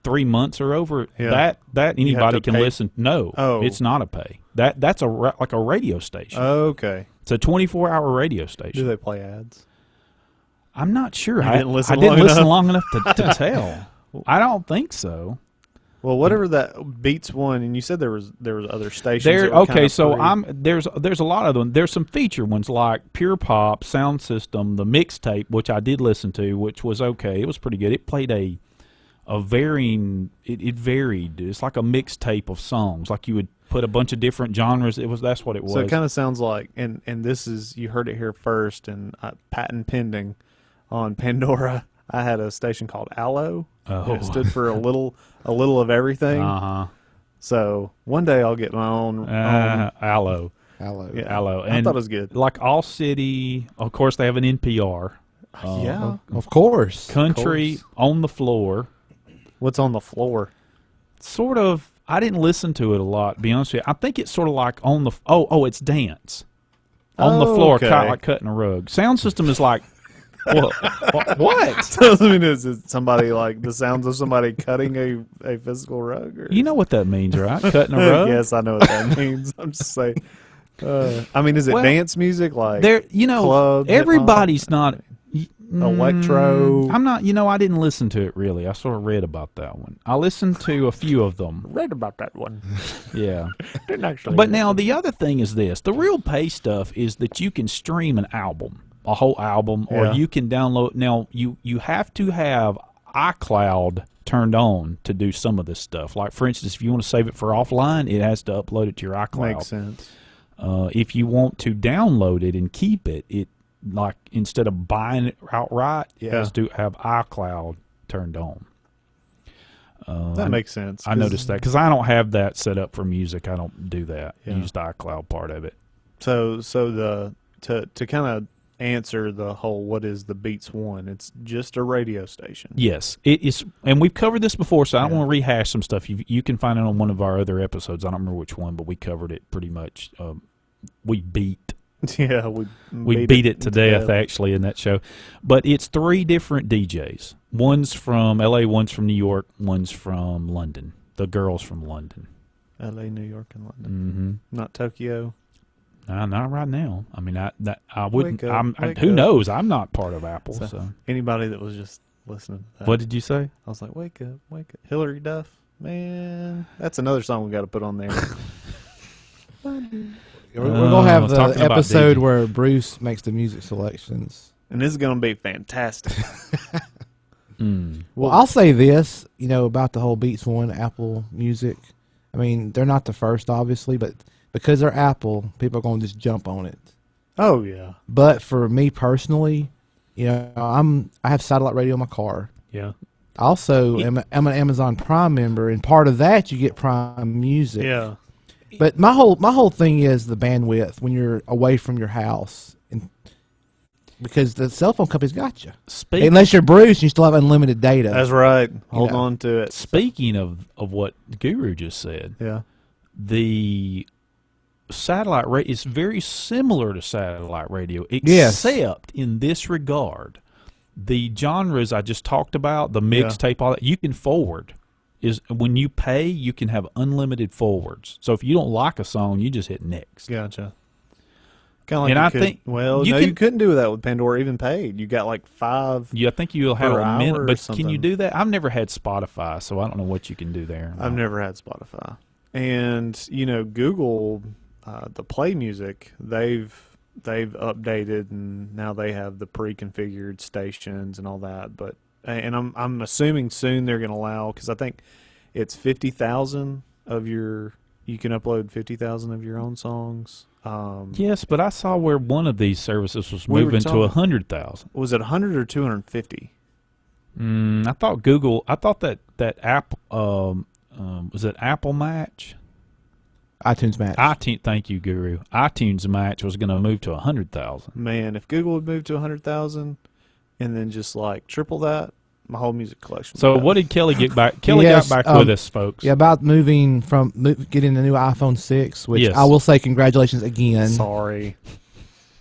3 months are over, that anybody can listen. No, it's not a pay. That's like a radio station. Okay, it's a 24-hour radio station. Do they play ads? I'm not sure. I didn't listen long enough to tell. I don't think so. Well, whatever that Beats 1, and you said there was other stations. There's a lot of them. There's some feature ones like Pure Pop, Sound System, the mixtape, which I did listen to, which was okay. It was pretty good. It played a varying. It varied. It's like a mixtape of songs. Like you would put a bunch of different genres. That's what it was. So it kind of sounds like, and this is, you heard it here first, and patent pending on Pandora. I had a station called Allo. Oh. It stood for a little of everything. So one day I'll get my own Allo. Yeah, Allo. I thought it was good. Like All City, of course, they have an NPR. Yeah, of course. Country On the Floor. What's on the floor? Sort of. I didn't listen to it a lot, to be honest with you. I think it's sort of like on the it's dance. On the floor, like cutting a rug. Sound System is like. What? So, I mean, is it somebody, like the sounds of somebody cutting a physical rug? Or you know what that means, right? Cutting a rug? Yes, I know what that means. I'm just saying. I mean, is it dance music, like club, everybody's not electro? I'm not. I didn't listen to it really. I sort of read about that one. I listened to a few of them. Read about that one. Yeah. Didn't actually. But now the other thing is this: the real pay stuff is that you can stream an album. A whole album, or you can download. Now, you have to have iCloud turned on to do some of this stuff. Like, for instance, if you want to save it for offline, it has to upload it to your iCloud. Makes sense. If you want to download it and keep it, like instead of buying it outright, it has to have iCloud turned on. That makes sense. I noticed that because I don't have that set up for music. I don't do that. Use the iCloud part of it. So to kind of answer the whole what is the Beats One. It's just a radio station. Yes, it is, and we've covered this before, so I don't Yeah. want to rehash some stuff. You can find it on one of our other episodes. I don't remember which one, but we covered it pretty much. We beat Yeah, we beat it to death actually in that show. But it's 3 different DJs. One's from LA, one's from New York, one's from London. The girls from London. L.A., New York, and London. Mm-hmm. Not Tokyo. Not right now. I mean, I wouldn't. Wake up, wake Who up. knows? I'm not part of Apple. So, So, anybody that was just listening to that. what did you say? I was like, wake up, wake up. Hillary Duff. Man, that's another song we got to put on there. We're gonna have the talking about episode DJ. where Bruce makes the music selections. And this is going to be fantastic. Well, I'll say this, about the whole Beats One Apple Music. I mean, they're not the first, obviously, but because they're Apple, people are going to just jump on it. Oh, yeah. But for me personally, I have satellite radio in my car. Yeah. Also, I'm an Amazon Prime member, and part of that you get Prime Music. Yeah. But my whole thing is the bandwidth when you're away from your house, and because the cell phone company's got you. Unless you're Bruce, you still have unlimited data. That's right. Hold on to it. Speaking of what Guru just said, Yeah. the satellite radio is very similar to satellite radio, Yes. except in this regard, the genres I just talked about, the mixtape, all that, you can forward. Is when you pay, you can have unlimited forwards. So if you don't like a song, you just hit next. Gotcha. Kind of like And you I could, think well, you no, can- you couldn't do that with Pandora even paid. You got like 5. Yeah, I think you'll have per a minute, hour or but can you something. do that? I've never had Spotify, so I don't know what you can do there. I've never had Spotify. And, Google, the Play Music, they've updated, and now they have the pre-configured stations and all that. But and I'm assuming soon they're going to allow, because I think it's 50,000 of you can upload 50,000 of your own songs. Yes, but I saw where one of these services was We were moving to talking- 100,000. Was it 100 or 250? I thought Google. I thought that app was it Apple Match? iTunes Match. iTunes. Thank you, Guru. iTunes Match was going to move to 100,000. Man, if Google would move to 100,000 and then just like triple that, my whole music collection. So would what go. did Kelly get back? Kelly Yes, got back with us, folks. Yeah, about getting the new iPhone 6, which Yes. I will say congratulations again. Sorry.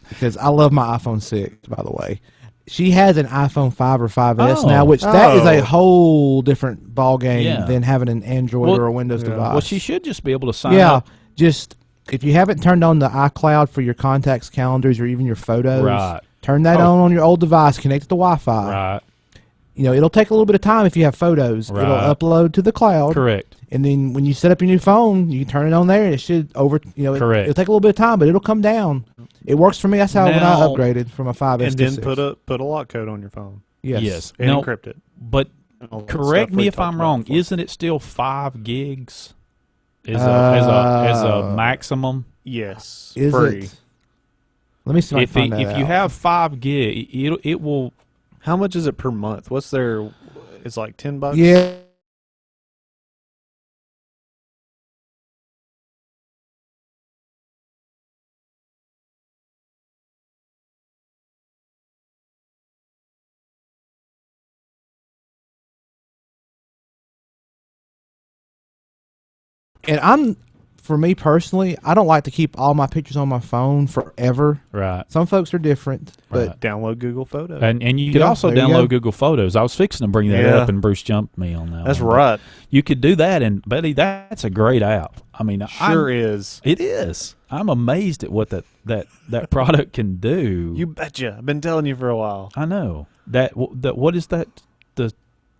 Because I love my iPhone 6, by the way. She has an iPhone 5 or 5S Oh. now, which that is Oh. a whole different ball game Yeah. than having an Android or a Windows yeah. device. Well, she should just be able to sign Yeah, up. just if you haven't turned on the iCloud for your contacts, calendars, or even your photos, Right. turn that on your old device, connect it to Wi-Fi. Right. It'll take a little bit of time if you have photos. Right. It'll upload to the cloud. Correct. And then when you set up your new phone, you can turn it on there, and it should Correct. It'll take a little bit of time, but it'll come down. It works for me. That's how when I Now- upgraded from a 5S And to then 6. put a lock code on your phone yes. and No, encrypt it. but And all that correct stuff me we if talked I'm about wrong. before. Isn't it still 5 gigs as a maximum? Yes. Is free. it? Let me see if I can find that If you out. have 5 gig, it will. How much is it per month? What's their? It's like $10. Yeah. And for me personally, I don't like to keep all my pictures on my phone forever. Right. Some folks are different, but Right. Download Google Photos. And you could Yeah, also there you download go. Google Photos. I was fixing to bring that Yeah. up, and Bruce jumped me on that. That's one. But right. You could do that, and Betty, that's a great app. I mean, Sure is. it is. I'm amazed at what that product can do. You betcha. I've been telling you for a while. I know that. What is that?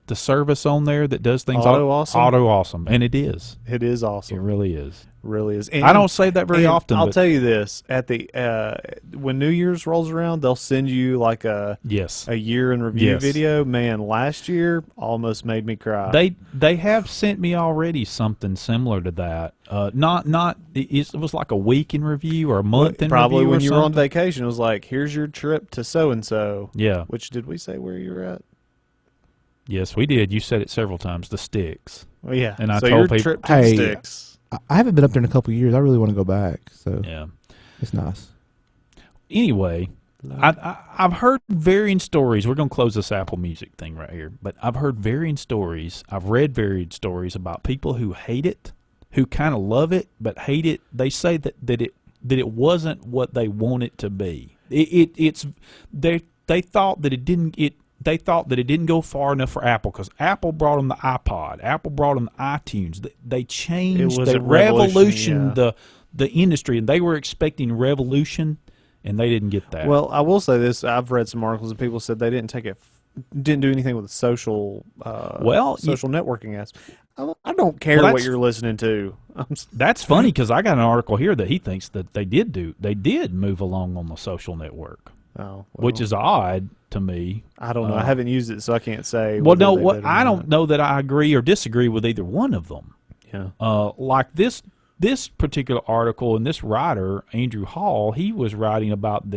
The service on there that does things Auto Awesome? Auto Awesome, and it is. It is It awesome. really is. Really is. I don't say that very and often. I'll but tell you this: at the when New Year's rolls around, they'll send you like a yes, year in review Yes. video. Man, last year almost made me cry. they have sent me already something similar to that. It was like a week in review or a month in Probably review. when or you were on something. vacation, it was like, "Here's your trip to so and so." Yeah. Which did we say where you're at? Yes, we did. You said it several times. The sticks. Well, yeah. And I so told your people- trip to Hey, the sticks. I haven't been up there in a couple of years. I really want to go back, so Yeah. it's nice. Anyway, I've heard varying stories. We're going to close this Apple Music thing right here, but I've heard varying stories. I've read varied stories about people who hate it, who kind of love it but hate it. They say that it wasn't what they want it to be. They thought that it didn't They thought that it didn't go far enough for Apple because Apple brought them the iPod. Apple brought them the iTunes. They changed, they revolutioned the industry, and they were expecting revolution, and they didn't get that. Well, I will say this: I've read some articles and people said they didn't didn't do anything with the social networking aspect. I don't care what you're listening to. That's funny because I got an article here that he thinks that they did move along on the social network. Oh, well, which is odd to me. I don't know. I haven't used it, so I can't say. Well, no, I don't know that I agree or disagree with either one of them. Yeah. Like this particular article and this writer, Andrew Hall, he was writing about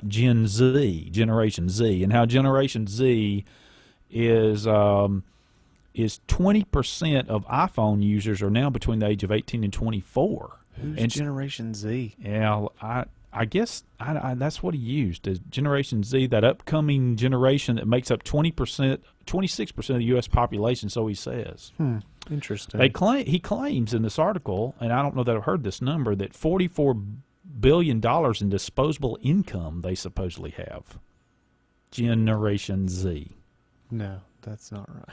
Generation Z, and how Generation Z is 20% of iPhone users are now between the age of 18 and 24. Who's Generation Z? Yeah, I guess that's what he used. Is Generation Z, that upcoming generation that makes up 26% of the U.S. population, so he says. Interesting. He claims in this article, and I don't know that I've heard this number, that $44 billion in disposable income they supposedly have. Generation Z. No, that's not right.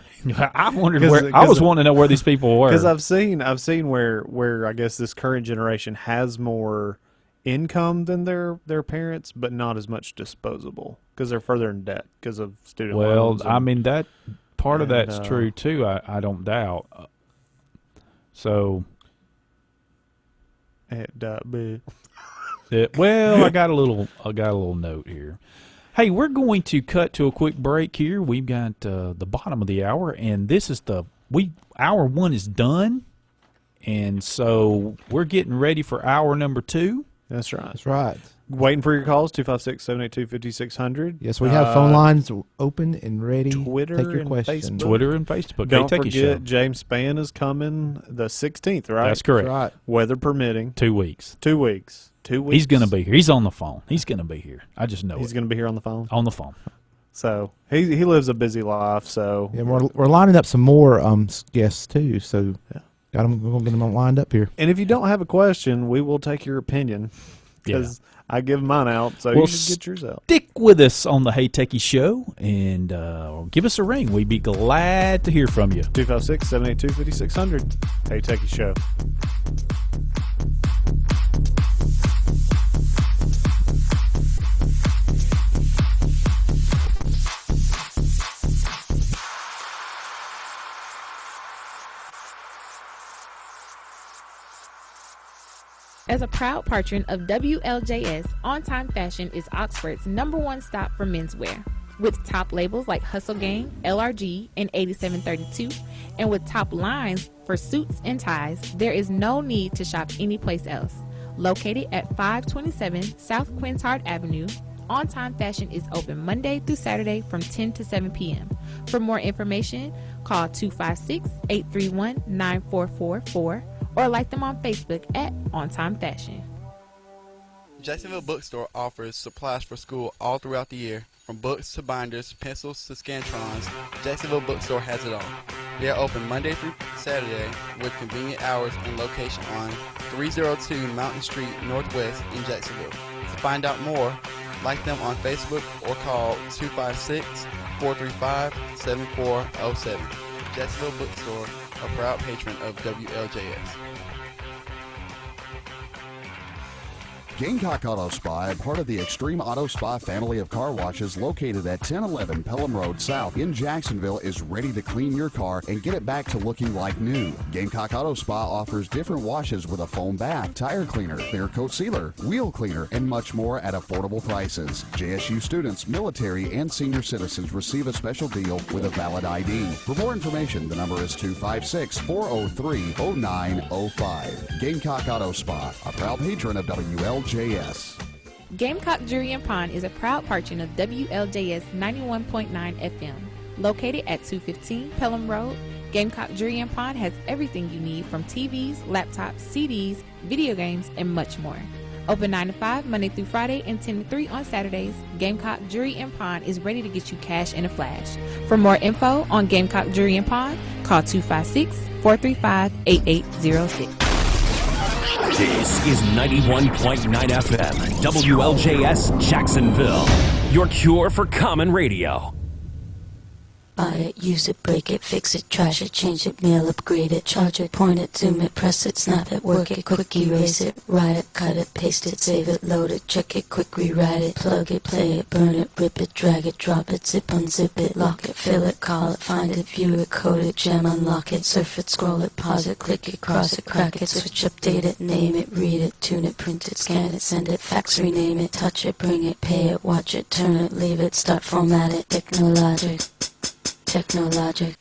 I wondered I was wanting to know where these people were. Because I've seen where I guess this current generation has more income than their parents, but not as much disposable because they're further in debt because of student loans. Well, I mean that part of that's true too. I don't doubt. So, well, I got a little note here. Hey, we're going to cut to a quick break here. We've got the bottom of the hour, and this is hour one is done, and so we're getting ready for hour number 2. That's right. That's right. Waiting for your calls, 256-782-5600. Yes, we have phone lines open and ready. Twitter Take your and questions. Facebook. Twitter and Facebook. Don't Hey, forget, Show. James Spann is coming the 16th, right? That's correct. Right. Weather permitting. 2 weeks. 2 weeks. 2 weeks. He's going to be here. He's on the phone. He's going to be here. I just know He's going to be here on the phone? On the phone. So he lives a busy life. So yeah, we're lining up some more guests too. So we're going to get them lined up here. And if you don't have a question, we will take your opinion because I give mine out. So you should get yours out. Stick with us on the Hey Techies Show and give us a ring. We'd be glad to hear from you. 256-782-5600. Hey Techies Show. As a proud patron of WLJS, On Time Fashion is Oxford's #1 stop for menswear. With top labels like Hustle Gang, LRG, and 8732, and with top lines for suits and ties, there is no need to shop anyplace else. Located at 527 South Quintard Avenue, On Time Fashion is open Monday through Saturday from 10 to 7 p.m. For more information, call 256-831-9444 or like them on Facebook at On Time Fashion. Jacksonville Bookstore offers supplies for school all throughout the year. From books to binders, pencils to scantrons, Jacksonville Bookstore has it all. They are open Monday through Saturday with convenient hours and location on 302 Mountain Street Northwest in Jacksonville. To find out more, like them on Facebook or call 256-435-7407. Jacksonville Bookstore, a proud patron of WLJS. Gamecock Auto Spa, part of the Extreme Auto Spa family of car washes located at 1011 Pelham Road South in Jacksonville, is ready to clean your car and get it back to looking like new. Gamecock Auto Spa offers different washes with a foam bath, tire cleaner, clear coat sealer, wheel cleaner, and much more at affordable prices. JSU students, military, and senior citizens receive a special deal with a valid ID. For more information, the number is 256-403-0905. Gamecock Auto Spa, a proud patron of WLJS. Gamecock Jewelry and Pawn is a proud patron of WLJS 91.9 FM. Located at 215 Pelham Road, Gamecock Jewelry and Pawn has everything you need from TVs, laptops, CDs, video games, and much more. Open 9 to 5 Monday through Friday and 10 to 3 on Saturdays. Gamecock Jewelry and Pawn is ready to get you cash in a flash. For more info on Gamecock Jewelry and Pawn, call 256-435-8806. This is 91.9 FM, WLJS Jacksonville, your cure for common radio. Buy it, use it, break it, fix it, trash it, change it, mail, upgrade it, charge it, point it, zoom it, press it, snap it, work it, quick erase it, write it, cut it, paste it, save it, load it, check it, quick rewrite it, plug it, play it, burn it, rip it, drag it, drop it, zip, unzip it, lock it, fill it, call it, find it, view it, code it, jam, unlock it, surf it, scroll it, pause it, click it, cross it, crack it, switch, update it, name it, read it, tune it, print it, scan it, send it, fax, rename it, touch it, bring it, pay it, watch it, turn it, leave it, start, format it, technologic. Technologic.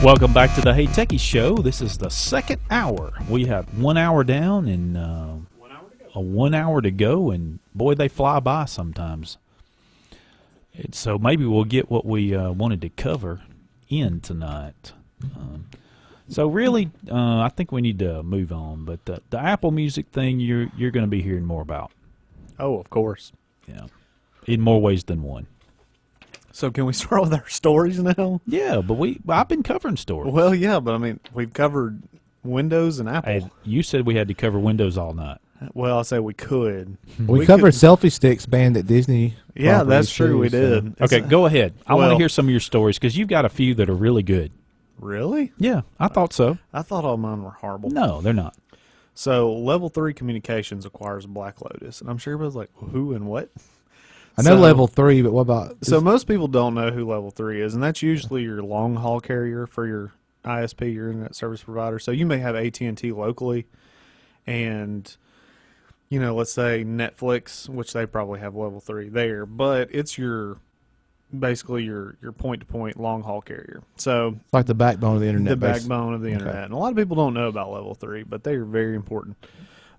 Welcome back to the Hey Techies Show. This is the second hour. We have 1 hour down and 1 hour to go, and boy, they fly by sometimes. So maybe we'll get what we wanted to cover in tonight. So really, I think we need to move on. But the Apple Music thing, you're going to be hearing more about. Oh, of course. Yeah, in more ways than one. So can we start with our stories now? Yeah, but I've been covering stories. Well, yeah, but I mean, we've covered Windows and Apple. Hey, you said we had to cover Windows all night. Well, I say we could. We covered selfie sticks banned at Disney. Yeah, that's true. Too, we did. Okay, go ahead. I want to hear some of your stories because you've got a few that are really good. Really? Yeah, I thought so. I thought all mine were horrible. No, they're not. So, Level 3 Communications acquires Black Lotus. And I'm sure everybody's like, who and what? I know Level 3, but what about... So, most people don't know who Level 3 is, and that's usually your long-haul carrier for your ISP, your internet service provider. So, you may have AT&T locally, and... You know, let's say Netflix, which they probably have Level 3 there, but it's basically your point-to-point long-haul carrier. So it's like the backbone of the internet. The backbone of the internet. And a lot of people don't know about Level 3, but they are very important.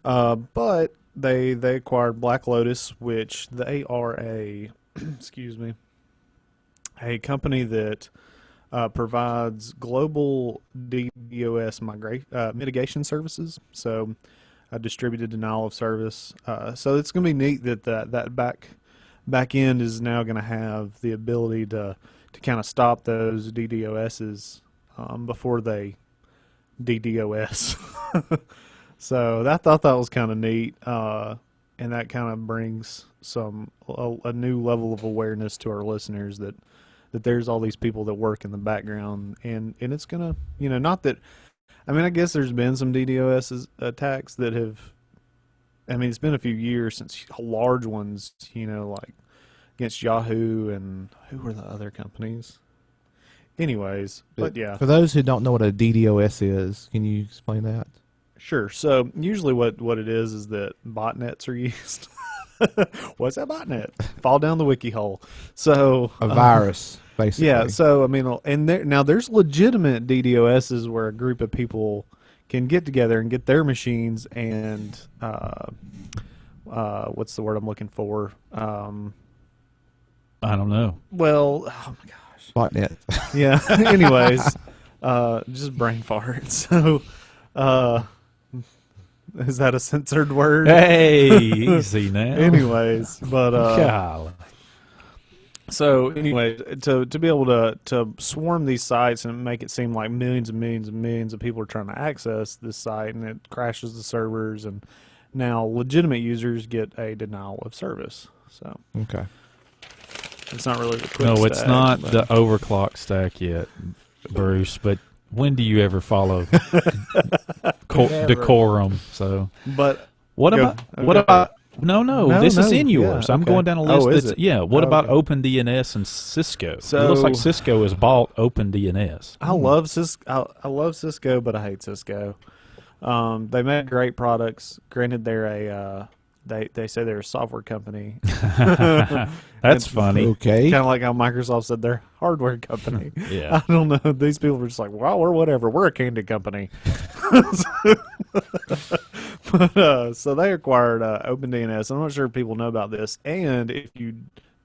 But they acquired Black Lotus, which they are a company that provides global DDoS mitigation services. So a distributed denial of service. So it's going to be neat that back end is now going to have the ability to kind of stop those DDoSs before they DDoS. So I thought that was kind of neat, and that kind of brings a new level of awareness to our listeners that there's all these people that work in the background, and it's going to, not that. I mean, I guess there's been some DDoS attacks that have, I mean, it's been a few years since large ones, like against Yahoo and who were the other companies? Anyways, but yeah. For those who don't know what a DDoS is, can you explain that? Sure. So usually what it is that botnets are used. What's that botnet? Fall down the wiki hole. So a virus. Basically. Yeah, so I mean, and there's legitimate DDoSs where a group of people can get together and get their machines and what's the word I'm looking for? I don't know. Well, oh my gosh, botnet. Yeah. Anyways, just brain fart. So, is that a censored word? Hey, easy now. Anyways, but golly. So anyway, to be able to swarm these sites and make it seem like millions and millions and millions of people are trying to access this site, and it crashes the servers, and now legitimate users get a denial of service. So okay, it's not really the quick no, it's stack, not the overclock stack yet, Bruce. But when do you ever follow decorum? So, but what about? No, this is in yours. Yeah, I'm going down a list. Oh, is that's, it? Yeah. What about okay. OpenDNS and Cisco? So, it looks like Cisco has bought OpenDNS. I love Cisco. I love Cisco, but I hate Cisco. They make great products. Granted, they're they say they're a software company. That's funny. Okay. Kind of like how Microsoft said they're a hardware company. Yeah. I don't know. These people are just like, well, we're whatever. We're a candy company. But, so they acquired OpenDNS. I'm not sure if people know about this, and if you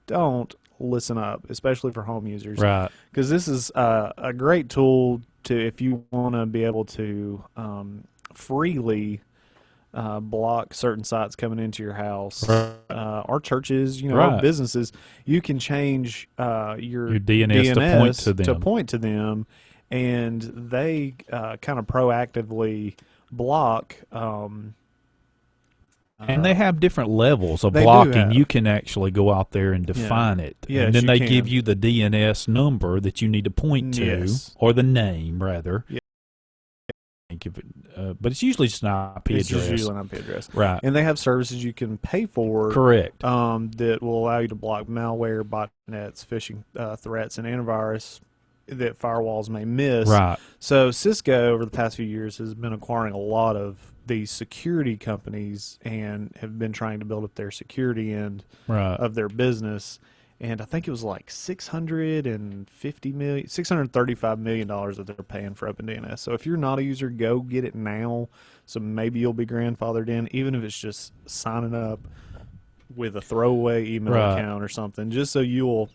don't, listen up, especially for home users, Right. because this is a great tool to if you want to be able to freely block certain sites coming into your house, or churches, or Right. businesses. You can change your DNS to point to them. And they kind of proactively block. And they have different levels of They do blocking. have. You can actually go out there and define it. Yes, and then you they can. give you the DNS number that you need to point to, Yes. or the name, rather. Yeah. Think of it, but it's usually just an IP It's address. just usually an IP address. Right. And they have services you can pay for. Correct. That will allow you to block malware, botnets, phishing threats, and antivirus that firewalls may miss. Right. So Cisco, over the past few years, has been acquiring a lot of these security companies and have been trying to build up their security end Right. of their business. And I think it was like $635 million that they're paying for OpenDNS. So if you're not a user, go get it now. So maybe you'll be grandfathered in, even if it's just signing up with a throwaway email Right. account or something, just so you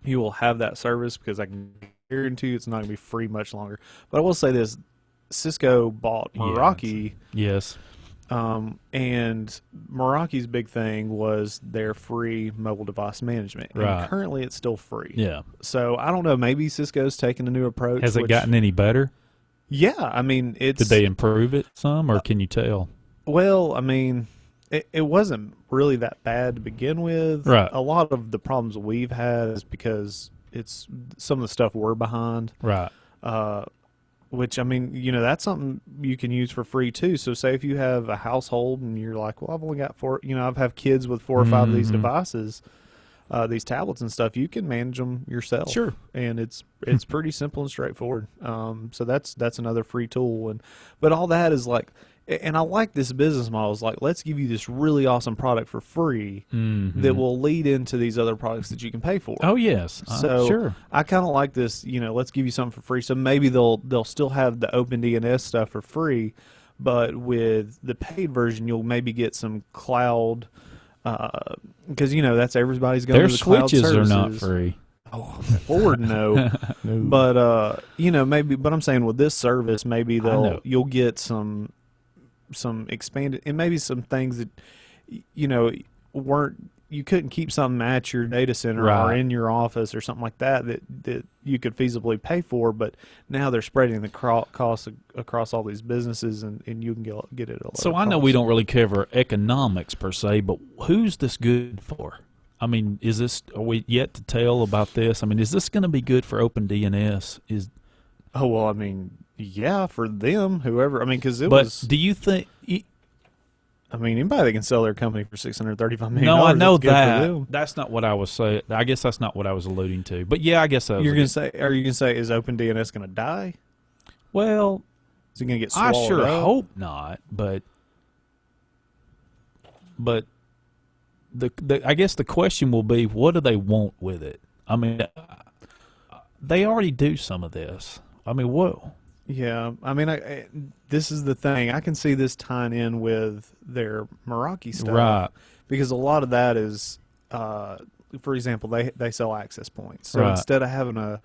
will have that service, because I can guarantee you it's not going to be free much longer. But I will say this: Cisco bought Meraki. Yes. And Meraki's big thing was their free mobile device management. Right. And currently it's still free. Yeah. So I don't know, maybe Cisco's taking a new approach. Has it gotten any better? Yeah, I mean, it's... Did they improve it some, or can you tell? Well, I mean, it wasn't really that bad to begin with. Right. A lot of the problems we've had is because it's some of the stuff we're behind. Right. Which, I mean, that's something you can use for free too. So say if you have a household and you're like, well, I've only got I've have kids with 4 or 5 of these devices, these tablets and stuff, you can manage them yourself. Sure. And it's pretty simple and straightforward. So that's another free tool. But all that is like, and I like this business model. Is like, let's give you this really awesome product for free that will lead into these other products that you can pay for. Oh yes. So sure. I kind of like this. Let's give you something for free. So maybe they'll still have the OpenDNS stuff for free, but with the paid version, you'll maybe get some cloud. Because that's everybody's going Their to the cloud switches services. are not free. Oh, Lord, no. But maybe. But I'm saying with this service, maybe you'll get some expanded, and maybe some things that you couldn't keep something at your data center or Right. in your office or something like that you could feasibly pay for, but now they're spreading the cost across all these businesses, and you can get it at a lower So I know cost. we don't really cover economics per se, but who's this good for? I mean, are we yet to tell about this? I mean, is this going to be good for OpenDNS? Oh, well, I mean, yeah, for them, whoever. I mean, because do you think? I mean, anybody that can sell their company for $635 million. No, I know that's good for that. them. That's not what I was saying. I guess that's not what I was alluding to. But yeah, I guess that was You're gonna say? Are you gonna say is OpenDNS gonna die? Well, is it gonna get I swallowed sure up? hope not. But I guess the question will be, what do they want with it? I mean, they already do some of this. I mean, what? Yeah, I mean, this is the thing. I can see this tying in with their Meraki stuff, Right. Because a lot of that is, for example, they sell access points. So Right. instead of having a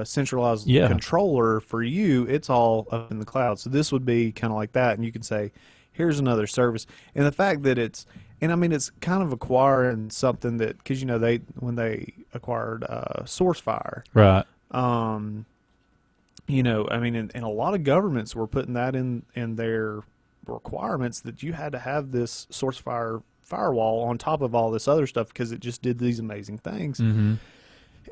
centralized Yeah. controller for you, it's all up in the cloud. So this would be kind of like that, and you can say, here's another service. And the fact that it's kind of acquiring something that, because when they acquired SourceFire, Right. and a lot of governments were putting that in their requirements that you had to have this SourceFire firewall on top of all this other stuff because it just did these amazing things. Mm-hmm.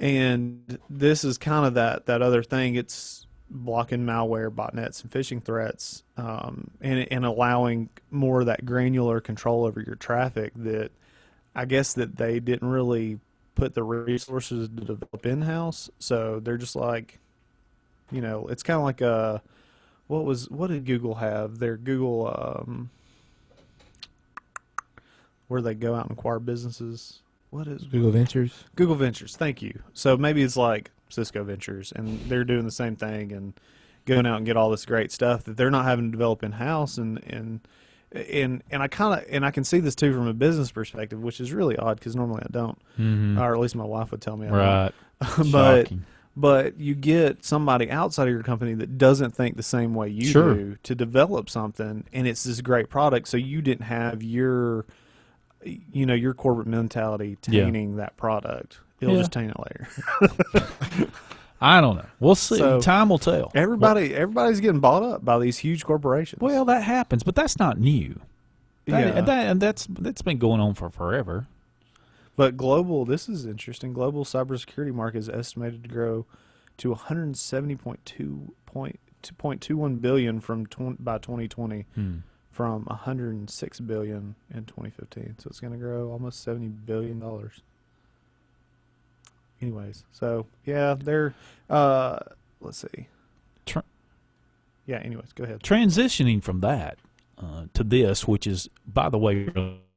And this is kind of that other thing. It's blocking malware, botnets, and phishing threats, and allowing more of that granular control over your traffic that I guess that they didn't really put the resources to develop in-house. So they're just like, it's kind of like what did Google have? Their Google, where they go out and acquire businesses. What is Google Ventures? Google Ventures, thank you. So maybe it's like Cisco Ventures, and they're doing the same thing, and going out and get all this great stuff that they're not having to develop in house, and I can see this too from a business perspective, which is really odd because normally I don't, or at least my wife would tell me I Right. but Shocking. but you get somebody outside of your company that doesn't think the same way you Sure. do to develop something, and it's this great product. So you didn't have your corporate mentality tainting that product. It'll just taint it later. I don't know. We'll see. So, Time will tell. Everybody's getting bought up by these huge corporations. Well, that happens, but that's not new. Yeah. That's been going on for forever. But this is interesting. Global cybersecurity market is estimated to grow to 170.21 billion by 2020, from 106 billion in 2015. So it's going to grow almost $70 billion. Anyways, so yeah, they're let's see. Yeah. Anyways, go ahead. Transitioning from that to this, which is, by the way,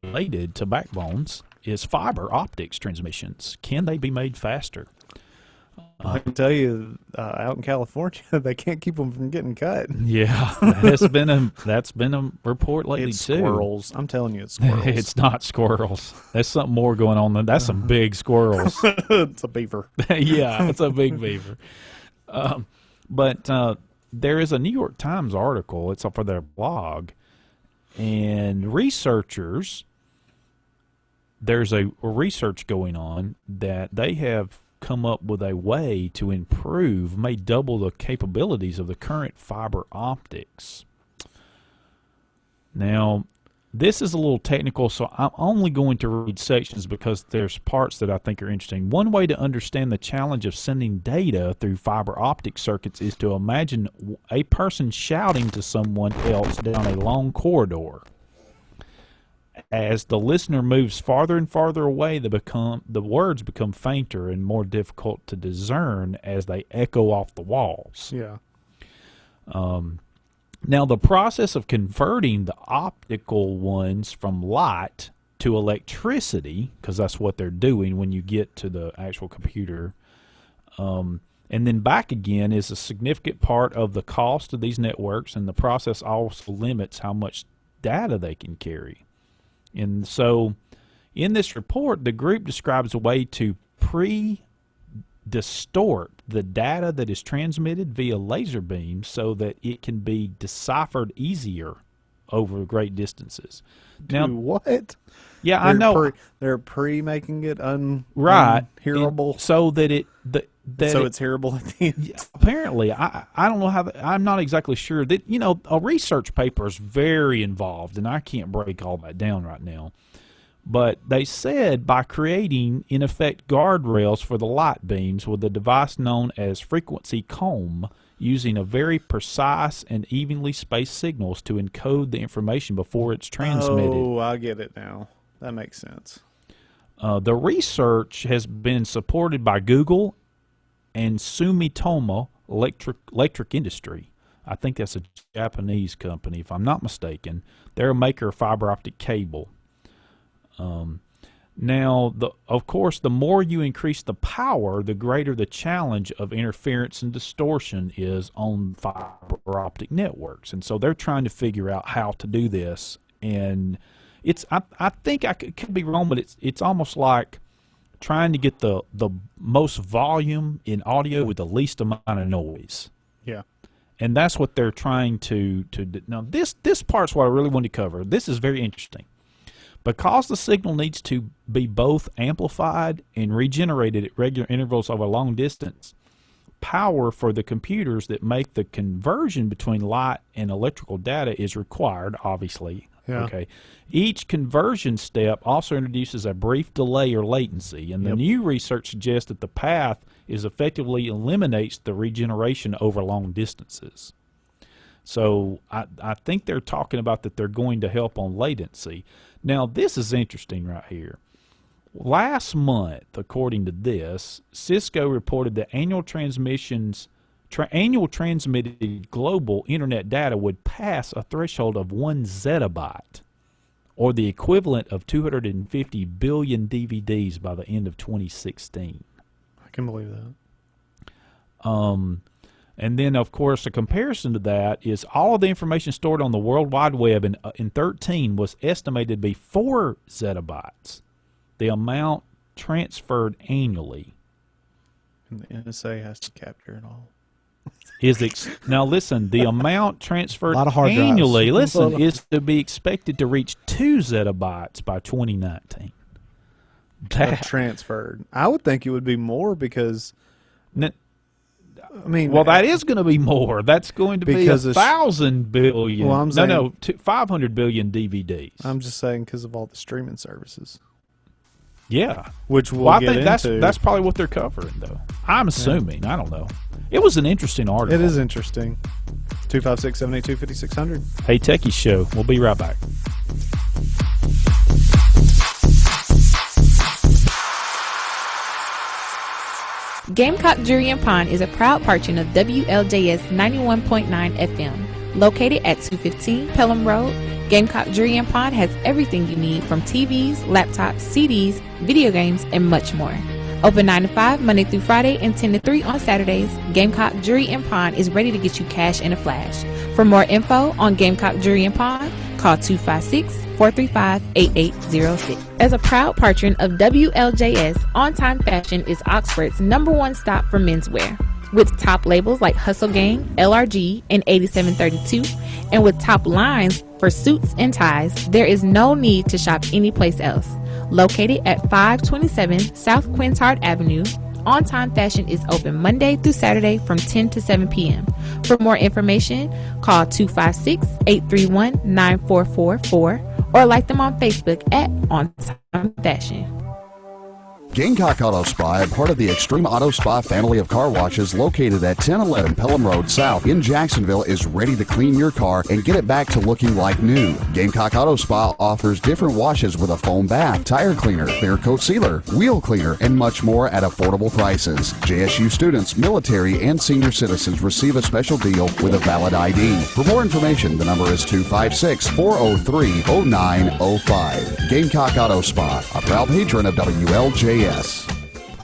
related to backbones, is fiber optics transmissions. Can they be made faster? I can tell you, out in California, they can't keep them from getting cut. Yeah, that's been a report lately It's too. squirrels. I'm telling you, it's squirrels. It's not squirrels. There's something more going on. That's some big squirrels. It's a beaver. Yeah, it's a big beaver. But there is a New York Times article. It's up for their blog, and researchers. There's a research going on that they have come up with a way to improve, may double the capabilities of the current fiber optics. Now, this is a little technical, so I'm only going to read sections because there's parts that I think are interesting. One way to understand the challenge of sending data through fiber optic circuits is to imagine a person shouting to someone else down a long corridor. As the listener moves farther and farther away, the words become fainter and more difficult to discern as they echo off the walls. Yeah. Now, the process of converting the optical ones from light to electricity, because that's what they're doing when you get to the actual computer, and then back again, is a significant part of the cost of these networks, and the process also limits how much data they can carry. And so in this report, the group describes a way to distort the data that is transmitted via laser beams so that it can be deciphered easier over great distances. Now, what? Yeah, I know. They're making it unhearable, so that it's hearable at the end. Apparently, I don't know how. I'm not exactly sure that a research paper is very involved, and I can't break all that down right now. But they said by creating, in effect, guardrails for the light beams with a device known as frequency comb, using a very precise and evenly spaced signals to encode the information before it's transmitted. Oh, I get it now. That makes sense. The research has been supported by Google and Sumitomo Electric Industry. I think that's a Japanese company, if I'm not mistaken. They're a maker of fiber optic cable. Now, of course, the more you increase the power, the greater the challenge of interference and distortion is on fiber optic networks. And so they're trying to figure out how to do this. And I think I could be wrong, but it's almost like trying to get the most volume in audio with the least amount of noise. Yeah. And that's what they're trying to do. Now, this part's what I really wanted to cover. This is very interesting. Because the signal needs to be both amplified and regenerated at regular intervals over a long distance, power for the computers that make the conversion between light and electrical data is required, obviously. Yeah. Okay. Each conversion step also introduces a brief delay or latency, and the new research suggests that the path effectively eliminates the regeneration over long distances. So I think they're talking about that they're going to help on latency. Now, this is interesting right here. Last month, according to this, Cisco reported that annual transmitted global internet data would pass a threshold of 1 zettabyte, or the equivalent of 250 billion DVDs by the end of 2016. I can believe that. And then, of course, a comparison to that is all of the information stored on the World Wide Web in 13 was estimated to be 4 zettabytes, the amount transferred annually. And the NSA has to capture it all. Now listen, the amount transferred A lot of hard drives. annually, listen, is to be expected to reach 2 zettabytes by 2019. Transferred. I would think it would be more because, I mean, well, that is going to be more. That's going to be Because 1,000 billion. Well, I'm saying- 500 billion DVDs. I'm just saying because of all the streaming services, Yeah, which we'll I get think into. that's probably what they're covering, though. I'm assuming. I don't know. It was an interesting article. It is interesting. 256-782-5600. Hey Techies Show. We'll be right back. Gamecock Jewelry and Pawn is a proud partner of WLJS 91.9 FM. Located at 215 Pelham Road, Gamecock Jewelry and Pawn has everything you need from TVs, laptops, CDs, video games, and much more. Open 9 to 5 Monday through Friday and 10 to 3 on Saturdays, Gamecock Jewelry and Pawn is ready to get you cash in a flash. For more info on Gamecock Jewelry and Pawn, call 256-435-8806. As a proud patron of WLJS, On Time Fashion is Oxford's #1 stop for menswear. With top labels like Hustle Gang, LRG, and 8732, and with top lines for suits and ties, there is no need to shop anyplace else. Located at 527 South Quintard Avenue, On Time Fashion is open Monday through Saturday from 10 to 7 p.m. For more information, call 256-831-9444 or like them on Facebook at On Time Fashion. Gamecock Auto Spa, part of the Extreme Auto Spa family of car washes located at 1011 Pelham Road South in Jacksonville, is ready to clean your car and get it back to looking like new. Gamecock Auto Spa offers different washes with a foam bath, tire cleaner, clear coat sealer, wheel cleaner, and much more at affordable prices. JSU students, military, and senior citizens receive a special deal with a valid ID. For more information, the number is 256-403-0905. Gamecock Auto Spa, a proud patron of WLJS.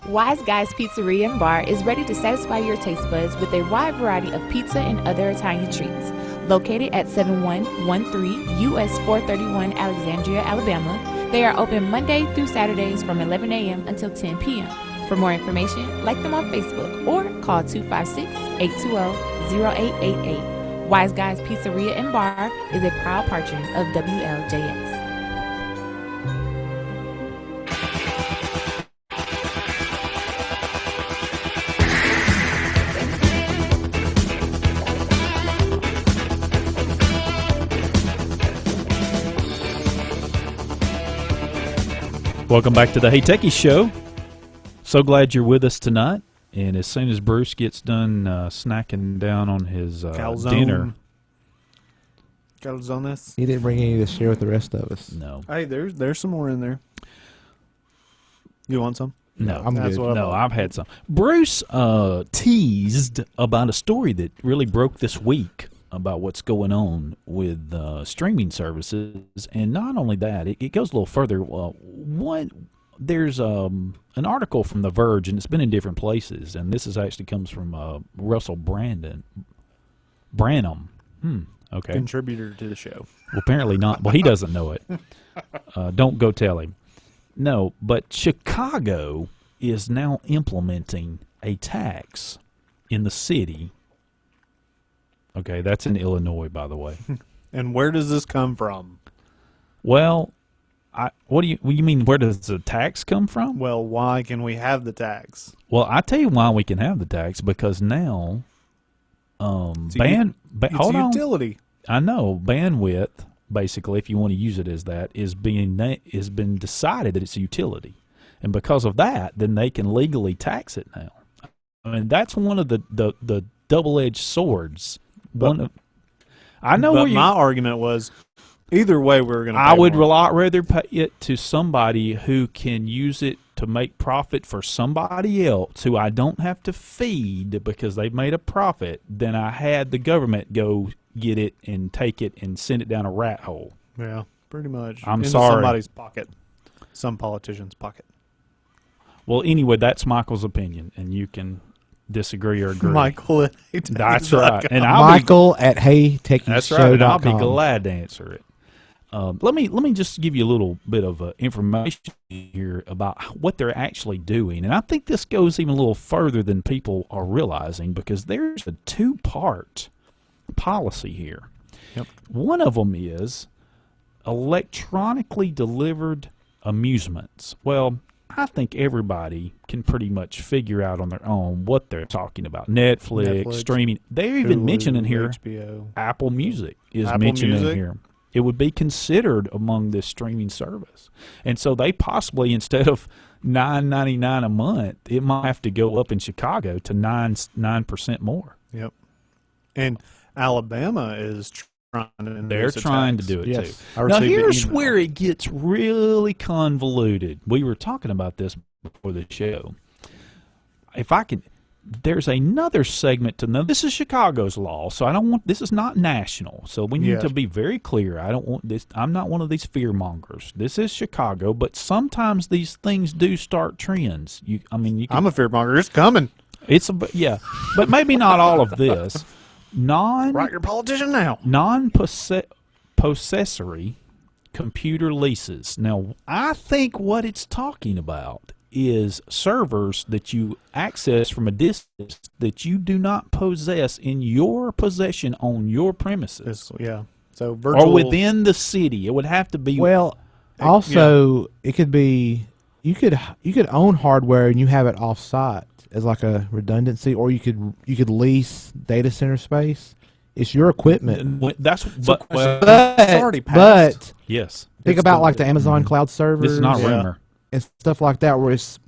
Wise Guys Pizzeria and Bar is ready to satisfy your taste buds with a wide variety of pizza and other Italian treats. Located at 7113 US 431 Alexandria, Alabama, they are open Monday through Saturdays from 11 a.m. until 10 p.m. For more information, like them on Facebook or call 256-820-0888. Wise Guys Pizzeria and Bar is a proud patron of WLJS. Welcome back to the Hey Techies Show. So glad you're with us tonight. And as soon as Bruce gets done snacking down on his dinner. Calzones. He didn't bring any to share with the rest of us. No. Hey, there's some more in there. You want some? No, I'm good. No, I've had some. Bruce teased about a story that really broke this week about what's going on with streaming services, and not only that, it goes a little further. There's an article from The Verge, and it's been in different places, and this actually comes from Russell Branham. Okay, Contributor to the show. Well, apparently not. Well, he doesn't know it. Don't go tell him. No, but Chicago is now implementing a tax in the city. Okay, that's in Illinois, by the way. And where does this come from? Well, what do you mean? Where does the tax come from? Well, why can we have the tax? Well, I tell you why we can have the tax, because now, It's utility. utility. I know bandwidth. Basically, if you want to use it as that, has been decided that it's a utility, and because of that, then they can legally tax it now. I mean, that's one of the double-edged swords. I know. But my argument was, either way, we're going to. I would a lot rather pay it to somebody who can use it to make profit for somebody else who I don't have to feed because they've made a profit than I had the government go get it and take it and send it down a rat hole. Yeah, pretty much. I'm Into sorry. Somebody's pocket. Some politician's pocket. Well, anyway, that's Michael's opinion, and you can disagree or agree. Michael at That's right. And Michael at Hey Techies That's Show. right. And I'll be glad to answer it. Let me just give you a little bit of information here about what they're actually doing, and I think this goes even a little further than people are realizing, because there's a two-part policy here. Yep. One of them is electronically delivered amusements. Well, I think everybody can pretty much figure out on their own what they're talking about. Netflix, streaming. They're even Hulu, mentioning here HBO. Apple Music is Apple mentioned Music? in here. It would be considered among this streaming service. And so they possibly, instead of $9.99 a month, it might have to go up in Chicago to 9% more. Yep. And Alabama is trying to They're trying to do it too. I Now received an here's email. where it gets really convoluted. We were talking about this before the show. If I can, there's another segment to know. This is Chicago's law, so I don't want. This is not national, so we need to be very clear. I don't want this. I'm not one of these fear mongers. This is Chicago, but sometimes these things do start trends. I'm a fear monger. It's coming. But maybe not all of this. Write your politician now. Non-possessory computer leases. Now, I think what it's talking about is servers that you access from a distance that you do not possess in your possession on your premises. So virtual, or within the city. It would have to be. Well, also it could be you could own hardware and you have it off site as like a redundancy, or you could lease data center space. It's your equipment. That's it's already passed. But yes, think about like the Amazon cloud servers. This is not rumor. And stuff like that, where it's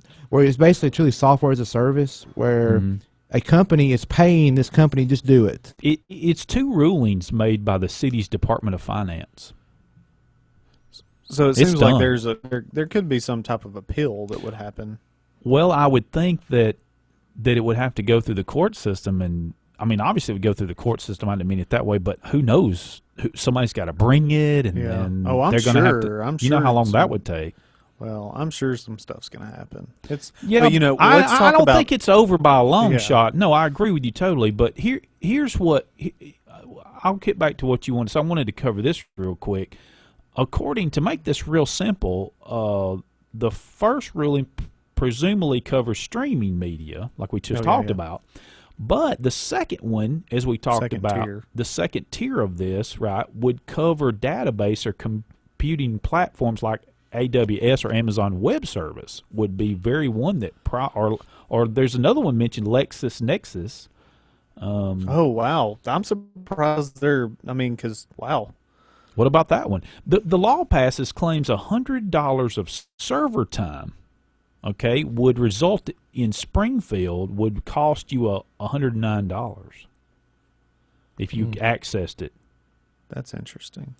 basically truly software as a service, where a company is paying this company just do it. It's two rulings made by the city's Department of Finance. So it seems like there could be some type of appeal that would happen. Well, I would think that it would have to go through the court system, and I mean, obviously it would go through the court system. I didn't mean it that way, but who knows? Somebody's got to bring it, and then I'm they're going to have to. I'm you know how long that would take. Well, I'm sure some stuff's going to happen. But, I don't think it's over by a long shot. No, I agree with you totally. But here's what I'll get back to what you wanted. So I wanted to cover this real quick. To make this real simple, the first ruling presumably covers streaming media, like we just talked about. But the second one, as we talked about, the second tier of this, right, would cover database or computing platforms like AWS or Amazon Web Service would be very one that or there's another one mentioned, LexisNexis. Oh wow, I'm surprised because wow. What about that one? The law passes claims $100 of server time, okay, would result in Springfield would cost you $109 if you accessed it. That's interesting.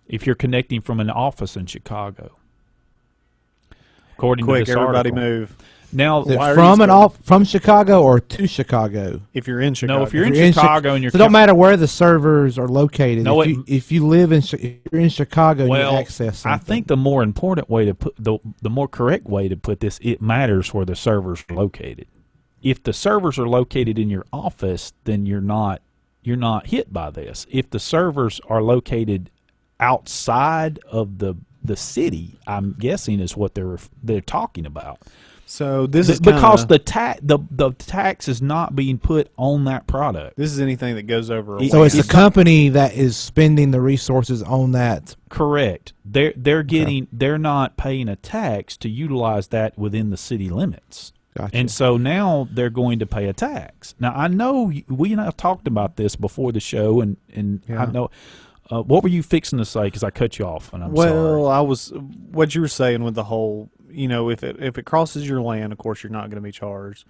If you're connecting from an office in Chicago, according to this everybody article. Move. Now, from Chicago or to Chicago? If you're in Chicago, no. If you're in Chicago and you're so it don't matter where the servers are located. No, if you live in, if you're in Chicago, and you access something. I think the more important way to put the more correct way to put this, it matters where the servers are located. If the servers are located in your office, then you're not hit by this. If the servers are located outside of the city, I'm guessing is what they're talking about. So this is because the tax is not being put on that product. This is anything that goes over. So it's the company that is spending the resources on that. Correct. They're not paying a tax to utilize that within the city limits. Gotcha. And so now they're going to pay a tax. Now I know we and I talked about this before the show, and I know. What were you fixing to say? Because I cut you off, and I'm sorry. I was what you were saying with the whole. If it crosses your land, of course you're not going to be charged.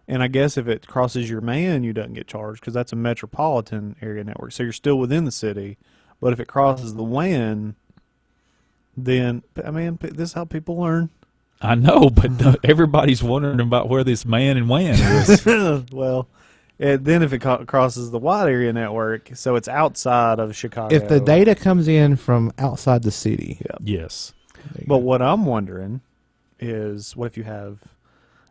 And I guess if it crosses your man, you don't get charged because that's a metropolitan area network. So you're still within the city. But if it crosses the WAN, then this is how people learn. I know, but everybody's wondering about where this man and WAN is. Well. Then if it crosses the wide area network, so it's outside of Chicago. If the data comes in from outside the city. Yes. But what I'm wondering is, what if you have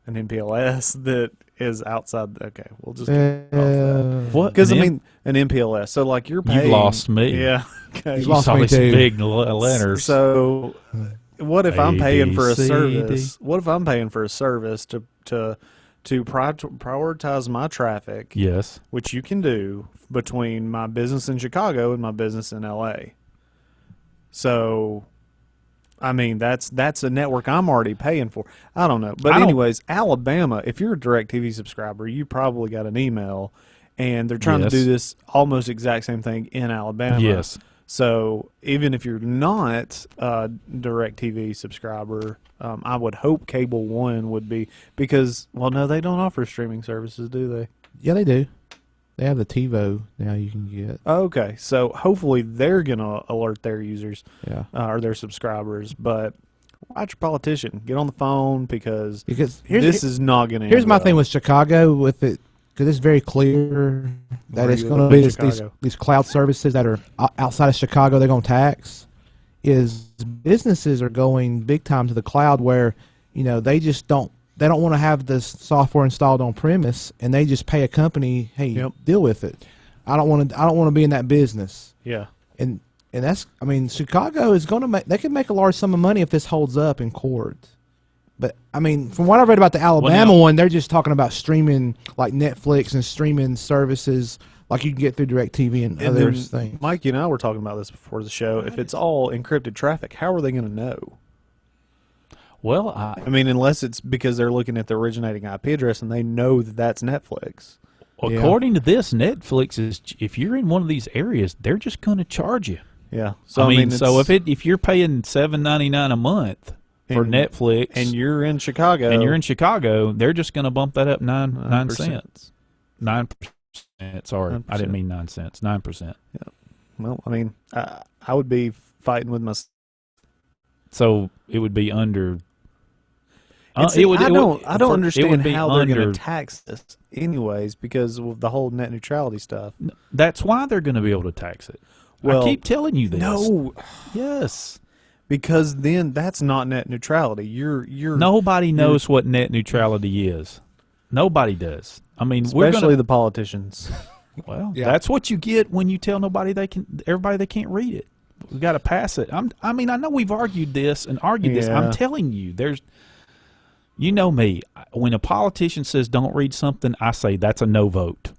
an MPLS that is outside. Okay, we'll just get off that. What? Because I mean, an MPLS. So like you're paying. You've lost me. Yeah. Okay. You've You lost saw me these too. big letters. So what if I'm paying for a ABCD. service? What if I'm paying for a service to prioritize my traffic, Yes. which you can do between my business in Chicago and my business in LA. So, I mean, that's a network I'm already paying for. I don't know. But anyways, Alabama, if you're a DirecTV subscriber, you probably got an email, and they're trying to do this almost exact same thing in Alabama. Yes. So even if you're not a DirecTV subscriber, I would hope Cable One would be, because, well, no, they don't offer streaming services, do they? Yeah, they do. They have the TiVo now you can get. Okay, so hopefully they're going to alert their users Yeah. or their subscribers. But watch your politician. Get on the phone, because Because this is not going to Here's my thing with Chicago with it, because it's very clear that Where it's you going to live in be Chicago. these cloud services that are outside of Chicago they're going to tax. Is businesses are going big time to the cloud where, they just don't want to have this software installed on premise, and they just pay a company, hey, deal with it. I don't want to be in that business. Yeah. And that's, I mean, Chicago is going to they could make a large sum of money if this holds up in court. But I mean, from what I've read about the Alabama one, they're just talking about streaming like Netflix and streaming services like you can get through DirecTV and other things. Mike, you and I were talking about this before the show. If it's all encrypted traffic, how are they going to know? Well, I mean, unless it's because they're looking at the originating IP address and they know that that's Netflix. according to this, Netflix is, if you're in one of these areas, they're just going to charge you. Yeah. So I mean so if you're paying $7.99 a month for Netflix, and you're in Chicago, they're just going to bump that up 9 9%. cents. 9%. Sorry, 9%. I didn't mean 9 cents. 9%. Yeah. Well, I mean, I would be fighting with my. So it would be under. I don't understand how they're going to tax this, anyways, because of the whole net neutrality stuff. That's why they're going to be able to tax it. Well, I keep telling you this. No. Yes. Because then that's not net neutrality. You're Nobody knows what net neutrality is. Nobody does. I mean, especially the politicians. Well, that's what you get when you tell everybody they can't read it. We got to pass it. I mean, I know we've argued this. I'm telling you, you know me. When a politician says don't read something, I say that's a no vote.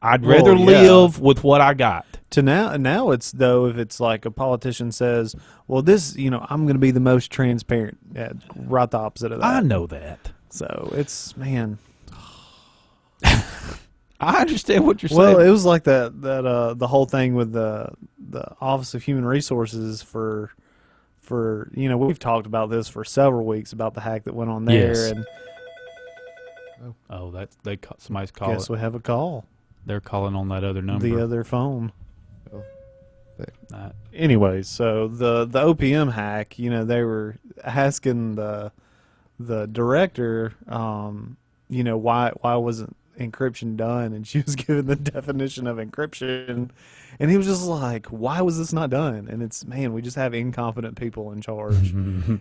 I'd rather live with what I got. To now it's, though, if it's like a politician says, well, this, I'm going to be the most transparent. Yeah, right the opposite of that. I know that. So it's, man. I understand what you're saying. Well, it was like the whole thing with the Office of Human Resources for we've talked about this for several weeks about the hack that went on there. Yes. And somebody's calling. Guess we have a call. They're calling on that other number. The other phone. Anyways, so the OPM hack, they were asking the director, why wasn't encryption done, and she was given the definition of encryption, and he was just like, why was this not done? And it's, man, we just have incompetent people in charge.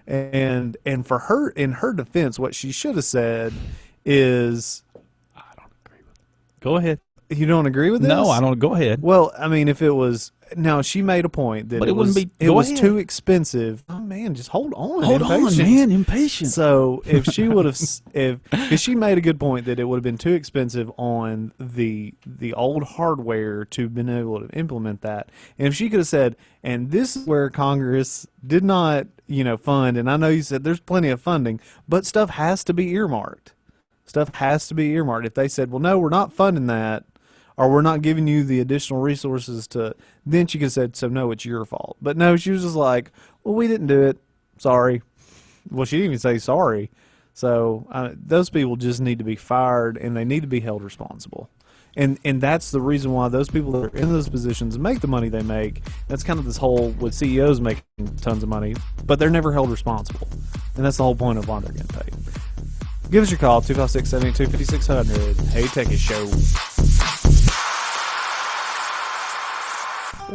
and for her, in her defense, what she should have said is, I don't agree with it. Go ahead. You don't agree with this? No, I don't. Go ahead. Well, I mean, if it was, no, she made a point that But it wouldn't be. It was too expensive. Oh man, just hold on. Hold on, man. Impatient. So if she would have, because she made a good point that it would have been too expensive on the old hardware to been able to implement that. And if she could have said, and this is where Congress did not, fund. And I know you said there's plenty of funding, but stuff has to be earmarked. Stuff has to be earmarked. If they said, well, no, we're not funding that, or we're not giving you the additional resources to, then she could have said, so no, it's your fault. But no, she was just like, well, we didn't do it. Sorry. Well, she didn't even say sorry. So those people just need to be fired, and they need to be held responsible. And that's the reason why those people that are in those positions make the money they make. That's kind of this whole, with CEOs making tons of money, but they're never held responsible. And that's the whole point of why they're getting paid. Give us your call, 256-782-5600. Hey Techies Show.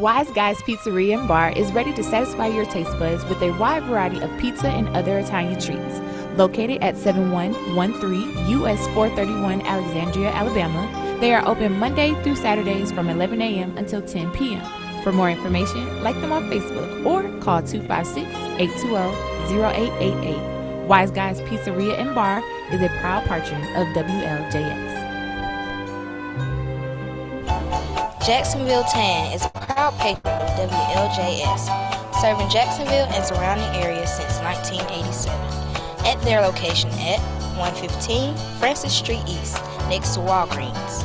Wise Guys Pizzeria and Bar is ready to satisfy your taste buds with a wide variety of pizza and other Italian treats. Located at 7113 US 431 Alexandria, Alabama, they are open Monday through Saturdays from 11 a.m. until 10 p.m. For more information, like them on Facebook or call 256-820-0888. Wise Guys Pizzeria and Bar is a proud patron of WLJS. Jacksonville Tan is a proud patron of WLJS, serving Jacksonville and surrounding areas since 1987. At their location at 115 Francis Street East, next to Walgreens.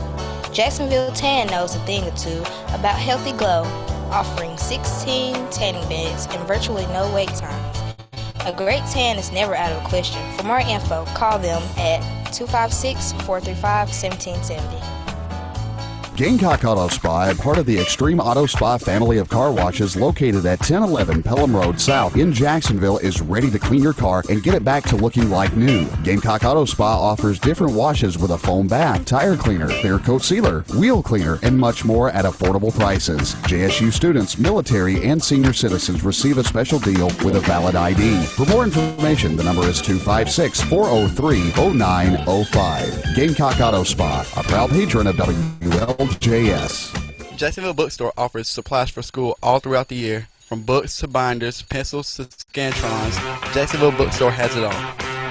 Jacksonville Tan knows a thing or two about healthy glow, offering 16 tanning beds and virtually no wait times. A great tan is never out of the question. For more info, call them at 256-435-1770. Gamecock Auto Spa, a part of the Extreme Auto Spa family of car washes located at 1011 Pelham Road South in Jacksonville, is ready to clean your car and get it back to looking like new. Gamecock Auto Spa offers different washes with a foam bath, tire cleaner, clear coat sealer, wheel cleaner, and much more at affordable prices. JSU students, military, and senior citizens receive a special deal with a valid ID. For more information, the number is 256-403-0905. Gamecock Auto Spa, a proud patron of WLJS. Jacksonville Bookstore offers supplies for school all throughout the year. From books to binders, pencils to scantrons, Jacksonville Bookstore has it all.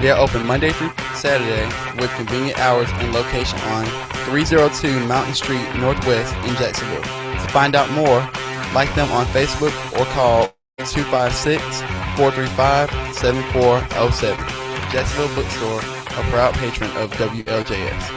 They are open Monday through Saturday with convenient hours and location on 302 Mountain Street Northwest in Jacksonville. To find out more, like them on Facebook or call 256-435-7407. Jacksonville Bookstore, a proud patron of WLJS.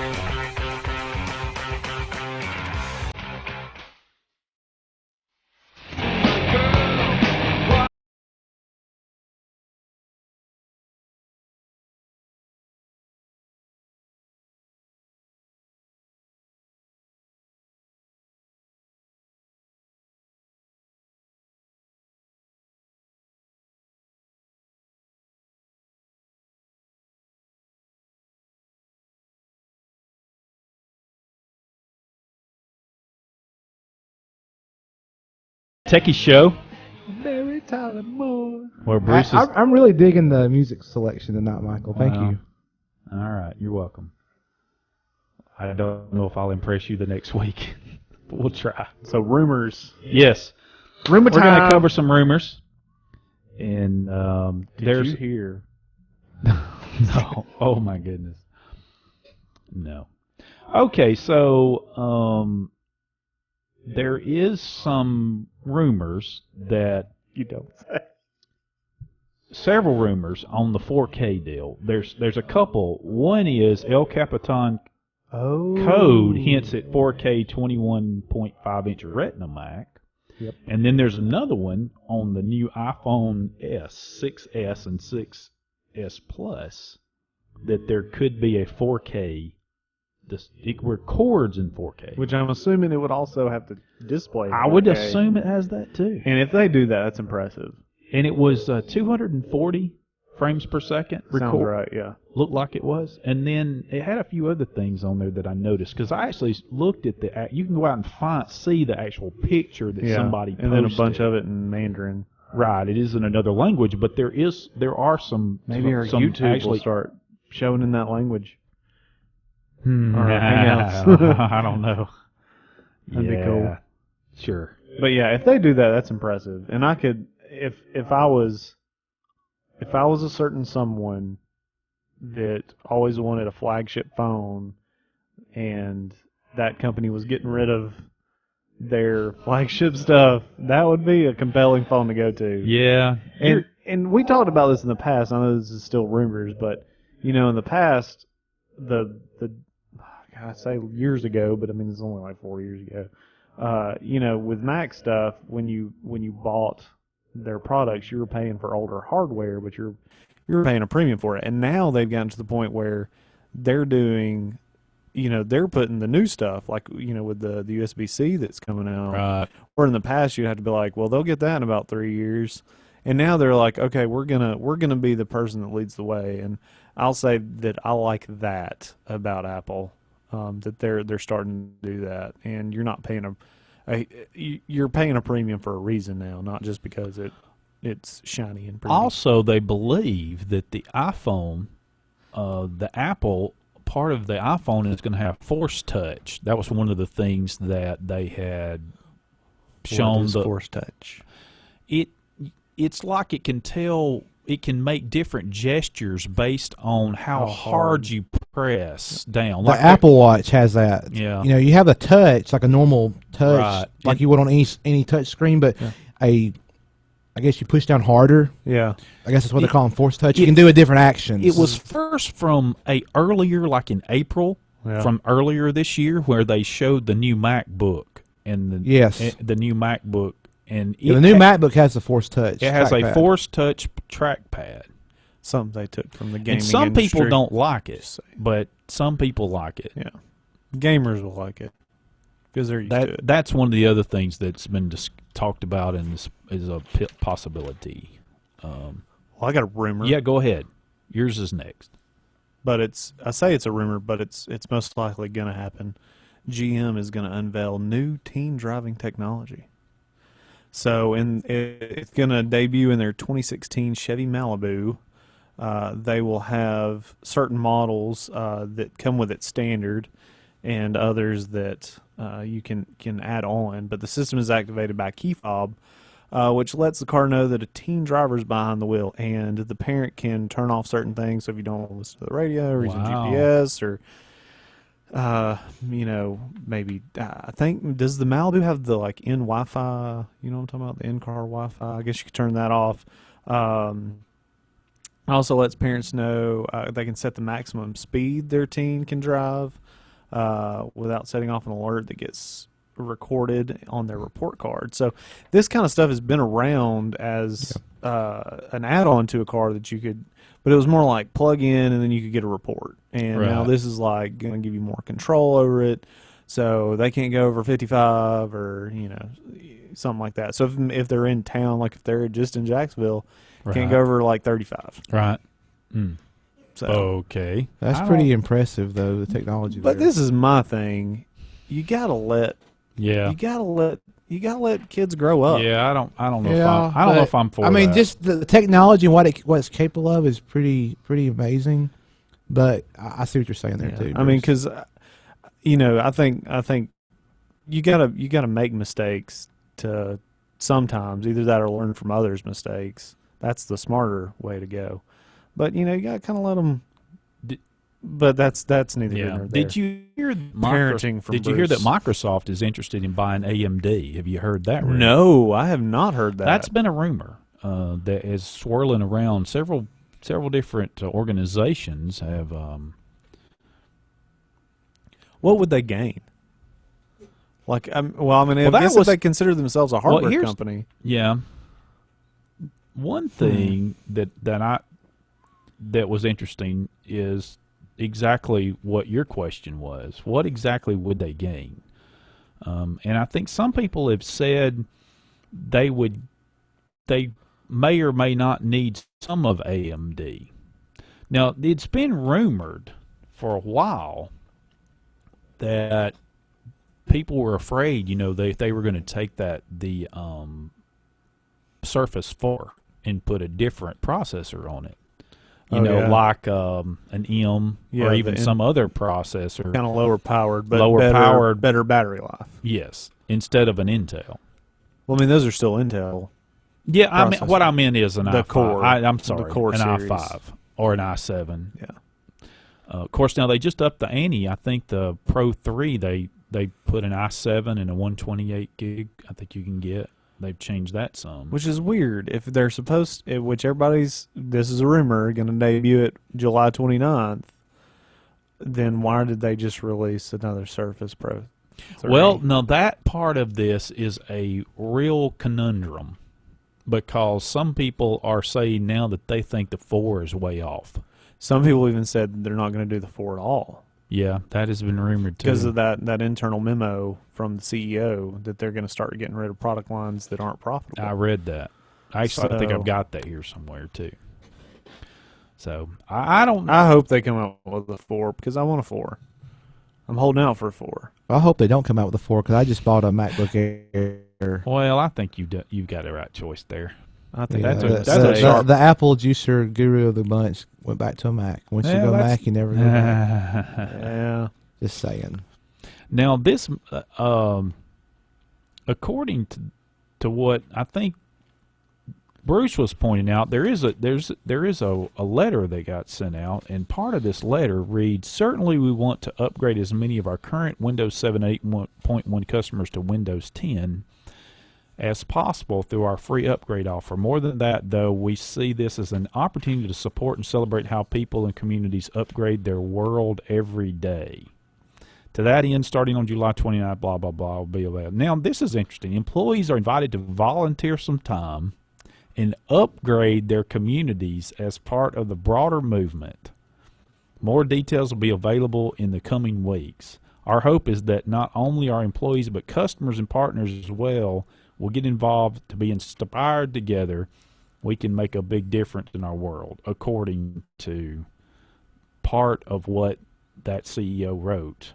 Techies Show, Mary Tyler Moore. where Bruce is. I'm really digging the music selection tonight, Michael. Thank you. All right, you're welcome. I don't know if I'll impress you the next week, but we'll try. So rumors. Yes, Rumor we're going time. to cover some rumors, and Did you hear? no. Oh my goodness, no. Okay, so there is some rumors that You don't say. several rumors on the 4K deal. There's a couple. One is El Capitan Oh. code hints at 4K 21.5-inch Retina Mac. Yep. And then there's another one on the new iPhone S, 6S and 6S Plus, that there could be a 4K. It records in 4K. Which I'm assuming it would also have to display. I would 4K. assume it has that too. And if they do that, that's impressive. And it was 240 frames per second. Sounds right, yeah. Looked like it was. And then it had a few other things on there that I noticed, because I actually looked at you can go out and see the actual picture that somebody posted. And then a bunch of it in Mandarin. Right, it is in another language, but there are some. Maybe our some YouTube actually will start showing in that language. Or Hangouts. I don't know. That'd be cool. Sure. But yeah, if they do that, that's impressive. And I could, if I was a certain someone that always wanted a flagship phone, and that company was getting rid of their flagship stuff, that would be a compelling phone to go to. Yeah. And we talked about this in the past. I know this is still rumors, but in the past, I say years ago, but I mean it's only like 4 years ago. With Mac stuff, when you bought their products, you were paying for older hardware, but you're paying a premium for it. And now they've gotten to the point where they're doing, they're putting the new stuff, like with the USB-C that's coming out. Right. Or in the past, you'd have to be like, well, they'll get that in about 3 years. And now they're like, okay, we're gonna be the person that leads the way. And I'll say that I like that about Apple. That they're starting to do that, and you're not paying you're paying a premium for a reason now, not just because it it's shiny and pretty. Also, they believe that the iPhone, the Apple part of the iPhone is going to have Force Touch. That was one of the things that they had shown. What is Force Touch? It's like it can tell. It can make different gestures based on how hard you press down. The Like Apple Watch has that. Yeah. You know, you have the touch, like a normal touch, Right. like you would on any touch screen, but I guess you push down harder. Yeah. I guess that's what they call them, force touch. You can do a different actions. It was first from earlier, like in April, from earlier this year, where they showed the new MacBook and the new MacBook. And the new MacBook has the Force Touch. It has trackpad. a Force Touch trackpad. Something they took from the gaming And some industry. people don't like it, but some people like it. Yeah, gamers will like it because they're used to it. That's one of the other things that's been talked about and is a possibility. Well, I got a rumor. Yeah, go ahead. Yours is next. But I say it's a rumor, but it's most likely going to happen. GM is going to unveil new teen driving technology. So it's going to debut in their 2016 Chevy Malibu. They will have certain models that come with it standard and others that you can add on. But the system is activated by a key fob, which lets the car know that a teen driver is behind the wheel. And the parent can turn off certain things. So if you don't want to listen to the radio or using GPS or... maybe I think, does the Malibu have the like in Wi-Fi? You know what I'm talking about, the in-car Wi-Fi. I guess you could turn that off. Also lets parents know they can set the maximum speed their teen can drive without setting off an alert that gets recorded on their report card. So this kind of stuff has been around as an add-on to a car that you could, but it was more like plug in and then you could get a report. And now this is like going to give you more control over it. So they can't go over 55 or, something like that. So if they're in town, like if they're just in Jacksonville, can't go over like 35. Right. So okay. That's pretty impressive, though, the technology. But this is my thing. You gotta let kids grow up. Yeah, I don't know. I don't know if I'm for. I mean, that. just the technology and what it's capable of is pretty amazing. But I see what you're saying there too. I mean, because I think you gotta make mistakes to sometimes either that or learn from others' mistakes. That's the smarter way to go. But you gotta kind of let them. But that's neither here nor there. Did you hear parenting from Did you hear that Microsoft is interested in buying AMD? Have you heard that rumor? No, I have not heard that. That's been a rumor that is swirling around. Several different organizations have. What would they gain? Like, I guess if they consider themselves a hardware company. Yeah. One thing that was interesting is exactly what your question was. What exactly would they gain? And I think some people have said they may or may not need some of AMD. Now, it's been rumored for a while that people were afraid, they were going to take the Surface 4 and put a different processor on it. Like an M or even some other processor. Kind of lower powered, but better battery life. Yes, instead of an Intel. Well, I mean, those are still Intel. Yeah, I mean, what I meant is an i5. Core. I'm sorry, the core an series. i5 or an i7. Yeah. Of course, now they just upped the ante. I think the Pro 3, they put an i7 and a 128 gig. I think you can get. They've changed that some. Which is weird. If they're supposed, which this is a rumor, going to debut it July 29th, then why did they just release another Surface Pro 3? Well, no, that part of this is a real conundrum because some people are saying now that they think the 4 is way off. Some people even said they're not going to do the 4 at all. Yeah, that has been rumored too. Because of that internal memo from the CEO that they're going to start getting rid of product lines that aren't profitable. I read that. Actually, I think I've got that here somewhere too. So I don't. I hope they come out with a 4 because I want a 4. I'm holding out for a 4. I hope they don't come out with a 4 because I just bought a MacBook Air. Well, I think you've got the right choice there. I think That's the Apple juicer guru of the bunch went back to a Mac. Once you go Mac, you never go back. yeah. Just saying. Now this, according to what I think Bruce was pointing out, there is a letter that got sent out, and part of this letter reads: certainly we want to upgrade as many of our current Windows 7 8.1 customers to Windows 10 as possible through our free upgrade offer. More than that, though, we see this as an opportunity to support and celebrate how people and communities upgrade their world every day. To that end, starting on July 29th, blah, blah, blah, will be allowed. Now, this is interesting. Employees are invited to volunteer some time and upgrade their communities as part of the broader movement. More details will be available in the coming weeks. Our hope is that not only our employees, but customers and partners as well will get involved to be inspired together. We can make a big difference in our world, according to part of what that CEO wrote,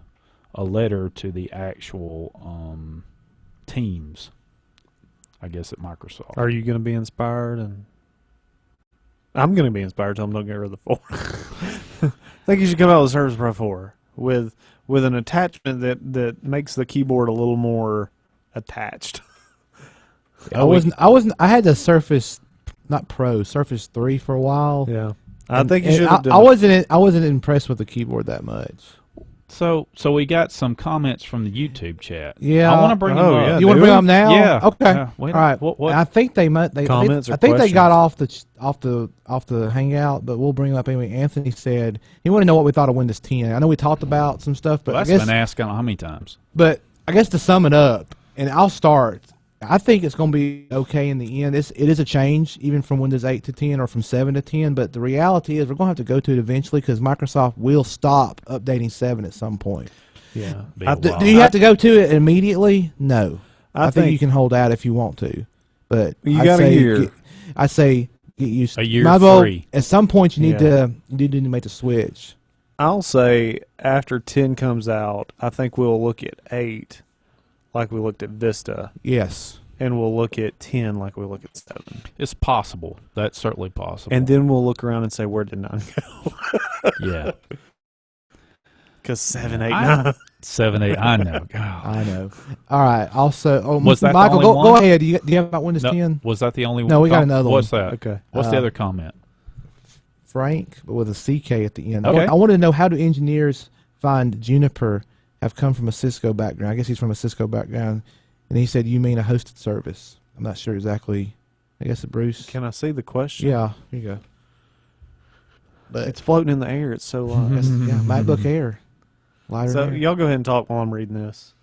a letter to the actual teams, I guess, at Microsoft. Are you going to be inspired? And I'm going to be inspired, so I'm not going to get rid of the 4. I think you should come out with Surface Pro 4 with an attachment that makes the keyboard a little more attached. I had the Surface, not Pro, Surface 3 for a while. Yeah, I think you should have done. I wasn't impressed with the keyboard that much. So we got some comments from the YouTube chat. Yeah, I want to bring them up. Yeah, you want to bring them now? Yeah. Okay. All right. What? I think they comments. I think they got off the Hangout, but we'll bring them up anyway. Anthony said he wanted to know what we thought of Windows 10. I know we talked about some stuff, but that's been asked how many times. But I guess to sum it up, and I'll start. I think it's going to be okay in the end. It is a change, even from Windows 8 to 10 or from 7 to 10. But the reality is we're going to have to go to it eventually because Microsoft will stop updating 7 at some point. Yeah. Do you have to go to it immediately? No. I think you can hold out if you want to. But you got a year. I say get used to a year free. At some point, you need to make the switch. I'll say after 10 comes out, I think we'll look at 8 like we looked at Vista. Yes. And we'll look at 10 like we look at 7. It's possible. That's certainly possible. And then we'll look around and say, where did 9 go? Yeah. Because 7, 8, 9. 7, 8, I know. God. I know. All right. Also, was that Michael, the only one? Go ahead. Do you have about Windows 10? Was that the only one? No, we got another What's one. that? Okay. What's the other comment? Frank, but with a CK at the end. Okay. I wanted to know, how do engineers find Juniper have come from a Cisco background? I guess he's from a Cisco background. And he said, you mean a hosted service? I'm not sure exactly. I guess Bruce. Can I see the question? Yeah, here you go. But it's floating in the air. It's so light. Yeah, MacBook Air. Lighter So than air. y'all go ahead and talk while I'm reading this.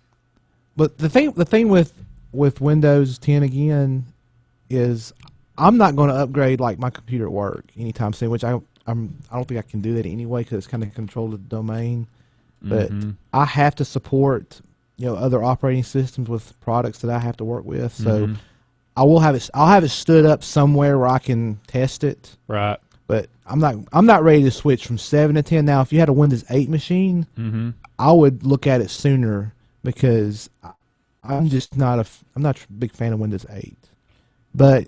But the thing with Windows 10 again is I'm not going to upgrade like my computer at work anytime soon, which I don't think I can do that anyway because it's kind of controlled the domain. But I have to support other operating systems with products that I have to work with. So I'll have it stood up somewhere where I can test it. Right. But I'm not ready to switch from 7 to 10 now. If you had a Windows 8 machine, I would look at it sooner because I'm not a big fan of Windows 8. But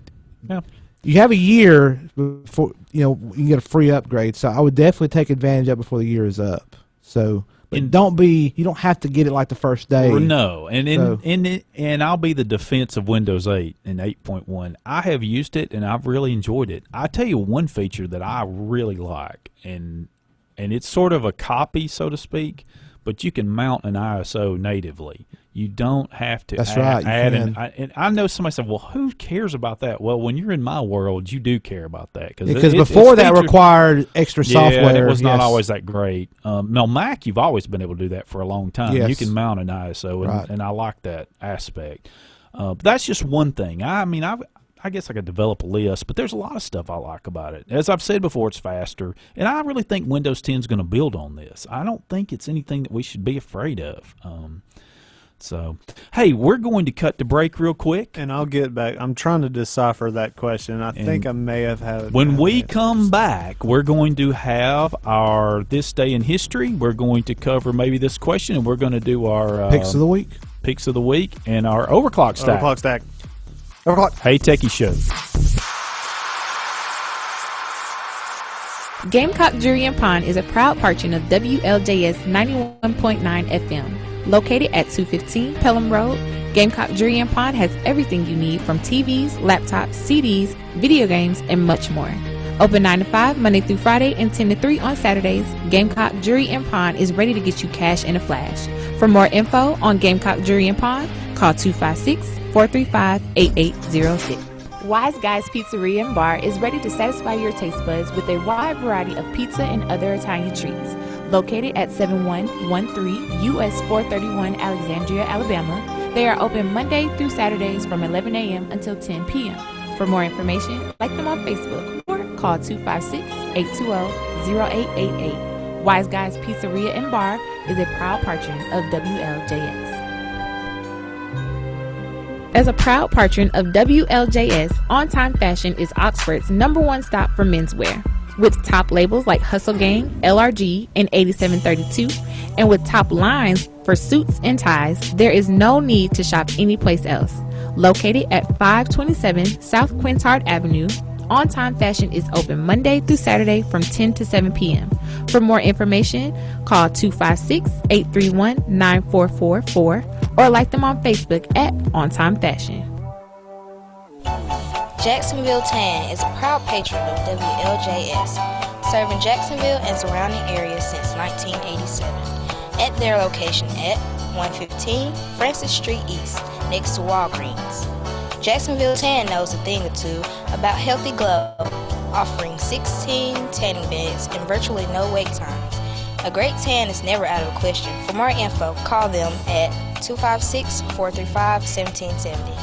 you have a year before you can get a free upgrade. So I would definitely take advantage of it before the year is up. So. But you don't have to get it like the first day. No, and I'll be the defense of Windows 8 and 8.1. I have used it and I've really enjoyed it. I tell you one feature that I really like, and it's sort of a copy, so to speak, but you can mount an ISO natively. You don't have to add and I know somebody said, well, who cares about that? Well, when you're in my world, you do care about that. Because before that required extra software. And it was not always that great. Now, Mac, you've always been able to do that for a long time. Yes. You can mount an ISO, and I like that aspect. But that's just one thing. I mean, I guess I could develop a list, but there's a lot of stuff I like about it. As I've said before, it's faster, and I really think Windows 10 is going to build on this. I don't think it's anything that we should be afraid of. So, hey, we're going to cut to break real quick. And I'll get back. I'm trying to decipher that question. I think I may have had. When we come back, we're going to have our This Day in History. We're going to cover maybe this question, and we're going to do our Picks of the Week. Picks of the Week and our Overclock Stack. Overclock Stack. Hey Techies Show. Gamecock Jury and Pond is a proud patron of WLJS 91.9 FM. Located at 215 Pelham Road, Gamecock Jury and Pond has everything you need from TVs, laptops, CDs, video games, and much more. Open 9 to 5 Monday through Friday and 10 to 3 on Saturdays, Gamecock Jury and Pond is ready to get you cash in a flash. For more info on Gamecock Jury and Pond, call 256-435-8806. Wise Guys Pizzeria and Bar is ready to satisfy your taste buds with a wide variety of pizza and other Italian treats. Located at 7113 US 431 Alexandria, Alabama, they are open Monday through Saturdays from 11 a.m. until 10 p.m. For more information, like them on Facebook or call 256-820-0888. Wise Guys Pizzeria and Bar is a proud patron of WLJS. As a proud patron of WLJS, On Time Fashion is Oxford's #1 stop for menswear. With top labels like Hustle Gang, LRG, and 8732, and with top lines for suits and ties, there is no need to shop anyplace else. Located at 527 South Quintard Avenue, On Time Fashion is open Monday through Saturday from 10 to 7 p.m. For more information, call 256-831-9444 or like them on Facebook at On Time Fashion. Jacksonville Tan is a proud patron of WLJS, serving Jacksonville and surrounding areas since 1987. At their location at 115 Francis Street East, next to Walgreens. Jacksonville Tan knows a thing or two about healthy glow, offering 16 tanning beds and virtually no wait times. A great tan is never out of the question. For more info, call them at 256-435-1770.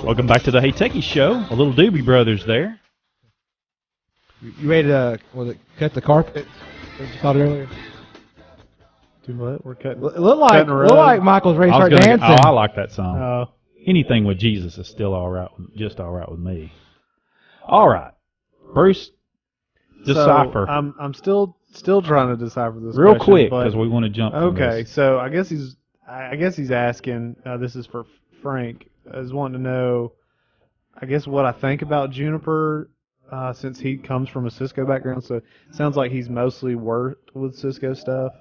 Welcome back to the Hey Techies Show. A little Doobie Brothers there. You ready to cut the carpet? What you thought earlier? Do what? We're cutting. It looked like Michael's ready to start dancing. I like that song. Anything with Jesus is still all right, just all right with me. All right, Bruce, decipher. So I'm still trying to decipher this real question, quick because we want to jump. Okay, this. so I guess he's asking. This is for Frank. Is wanting to know, I guess, what I think about Juniper, since he comes from a Cisco background. So it sounds like he's mostly worked with Cisco stuff,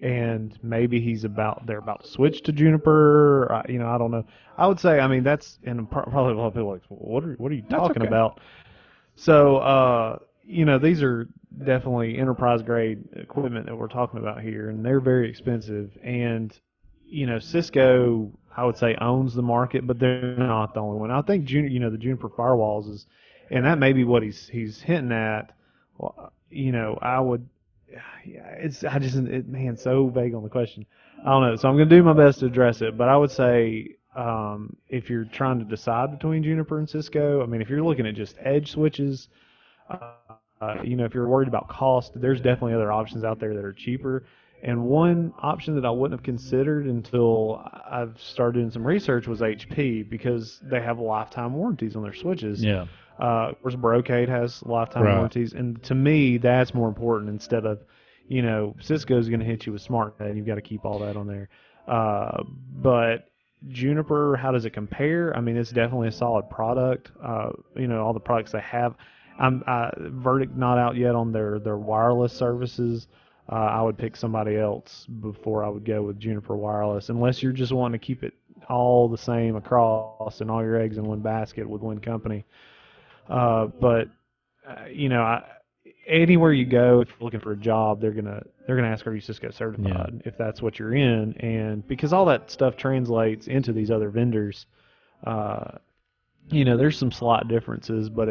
and maybe they're about to switch to Juniper. I don't know. I would say, that's, and probably a lot of people are like, what are you talking about? So, these are definitely enterprise grade equipment that we're talking about here, and they're very expensive. And Cisco, I would say, owns the market, but they're not the only one. I think the Juniper firewalls is, and that may be what he's hinting at. I would, man, so vague on the question. I don't know. So I'm going to do my best to address it, but I would say, if you're trying to decide between Juniper and Cisco, if you're looking at just edge switches, if you're worried about cost, there's definitely other options out there that are cheaper. And one option that I wouldn't have considered until I've started doing some research was HP, because they have lifetime warranties on their switches. Yeah. Of course, Brocade has lifetime warranties, and to me, that's more important instead of, Cisco's going to hit you with SmartNet, and you've got to keep all that on there. But Juniper, how does it compare? It's definitely a solid product. All the products they have. Verdict not out yet on their wireless services. I would pick somebody else before I would go with Juniper Wireless, unless you're just wanting to keep it all the same across and all your eggs in one basket with one company. Anywhere you go, if you're looking for a job, they're gonna ask, are you Cisco certified, if that's what you're in, and because all that stuff translates into these other vendors. There's some slight differences, but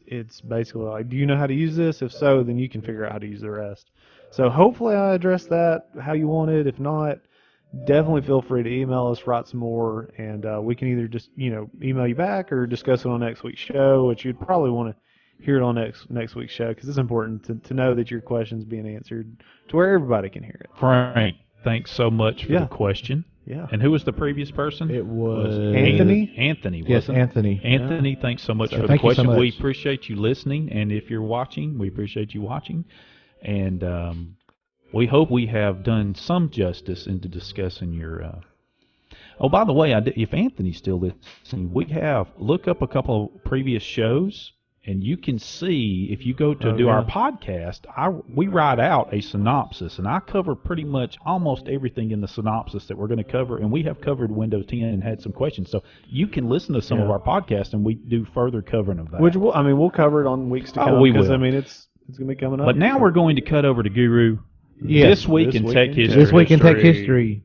it's basically like, do you know how to use this? If so, then you can figure out how to use the rest. So hopefully I addressed that how you want it. If not, definitely feel free to email us, write some more, and we can either just email you back or discuss it on next week's show, which you'd probably want to hear it on next week's show, because it's important to know that your question's being answered to where everybody can hear it. Frank, thanks so much for the question. Yeah. And who was the previous person? It was Anthony? Anthony, Yes, wasn't it? Anthony. Anthony, thanks so much So for the thank you so question. We much. appreciate you listening, and if you're watching, we appreciate you watching. And we hope we have done some justice into discussing your... Oh, by the way, if Anthony's still listening, look up a couple of previous shows, and you can see, if you go to do our podcast, we write out a synopsis, and I cover pretty much almost everything in the synopsis that we're going to cover, and we have covered Windows 10 and had some questions. So you can listen to some of our podcasts, and we do further covering of that. Which we'll cover it on weeks to come. We will. Because, I mean, it's going to be coming up. But now we're going to cut over to Guru. Yes. This week in Tech History. This week in Tech History.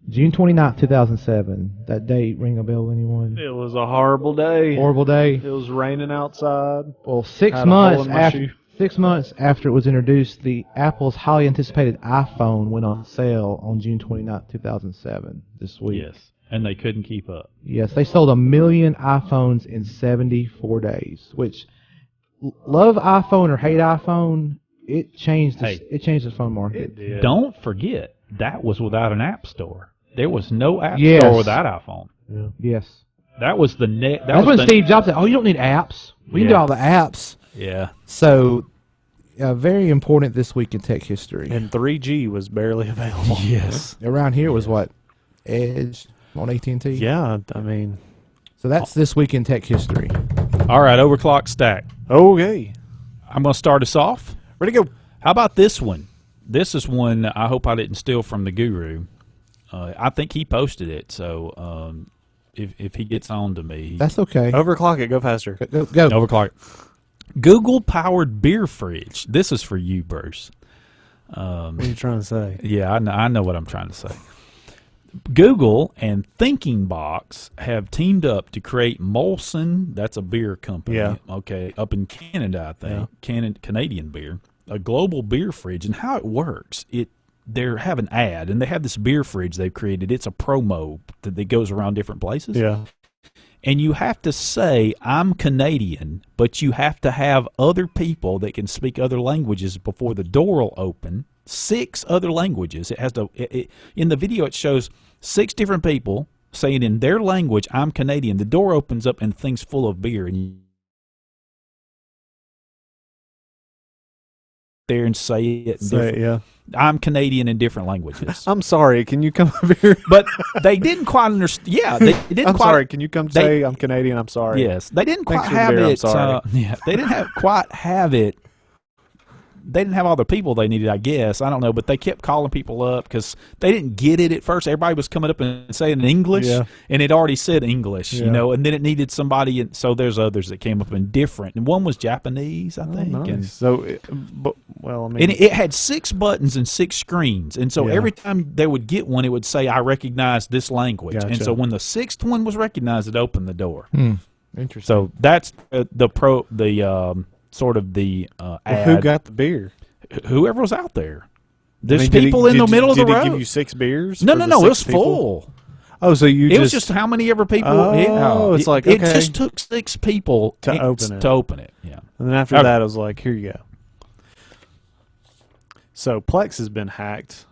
June 29th, 2007. That date ring a bell, anyone? It was a horrible day. Horrible day. It was raining outside. Well, Had a hole in my shoe. 6 months after it was introduced, the Apple's highly anticipated iPhone went on sale on June 29th, 2007, this week. Yes, and they couldn't keep up. Yes, they sold 1 million iPhones in 74 days, which, love iPhone or hate iPhone, it changed the phone market. Don't forget, that was without an app store. There was no app Yes. store without iPhone. Yeah. Yes. That was the net. That's when Steve Jobs said, "Oh, you don't need apps. We can do all the apps." Yeah. So, very important this week in tech history. And 3G was barely available. Yes. Around here was what? Edge on AT&T? Yeah, I mean. So that's this week in tech history. All right, overclock stack. Okay. I'm going to start us off. Ready to go. How about this one? This is one I hope I didn't steal from the Guru. I think he posted it, so if he gets on to me. That's okay. Overclock it. Go faster. Go. Overclock it. Google-powered beer fridge. This is for you, Bruce. What are you trying to say? Yeah, I know what I'm trying to say. Google and Thinking Box have teamed up to create Molson. That's a beer company. Yeah. Okay, up in Canada, I think. Canadian beer. A global beer fridge. And how it works, they have an ad, and they have this beer fridge they've created. It's a promo that goes around different places. Yeah. And you have to say, I'm Canadian, but you have to have other people that can speak other languages before the door will open. 6 other languages. It has to. In the video, it shows 6 different people saying in their language, I'm Canadian. The door opens up, and the thing's full of beer. And you there and say it. Yeah. I'm Canadian in different languages. I'm sorry. Can you come over here? But they didn't quite understand. Yeah, they didn't I'm quite. sorry. Can you come say I'm Canadian? I'm sorry. Yes, they didn't Thanks quite for the have beer, I'm it. sorry. They didn't quite have it. They didn't have all the people they needed, I guess. I don't know, but they kept calling people up because they didn't get it at first. Everybody was coming up and saying English, and it already said English, and then it needed somebody. And so there's others that came up in different, and one was Japanese, I think. Nice. And, So, I mean, and it had 6 buttons and 6 screens, and so every time they would get one, it would say, "I recognize this language." Gotcha. And so when the 6th one was recognized, it opened the door. Interesting. So that's sort of the ad. who got the beer? Whoever was out there. There's Did people in the middle of the road. Did he give you 6 beers? No, for the it was 6 people? full. Oh, so you It was just how many ever people. Oh, it's like, it okay. just took 6 people To open it. To open it. Yeah. And then after that, it was like, here you go. So Plex has been hacked.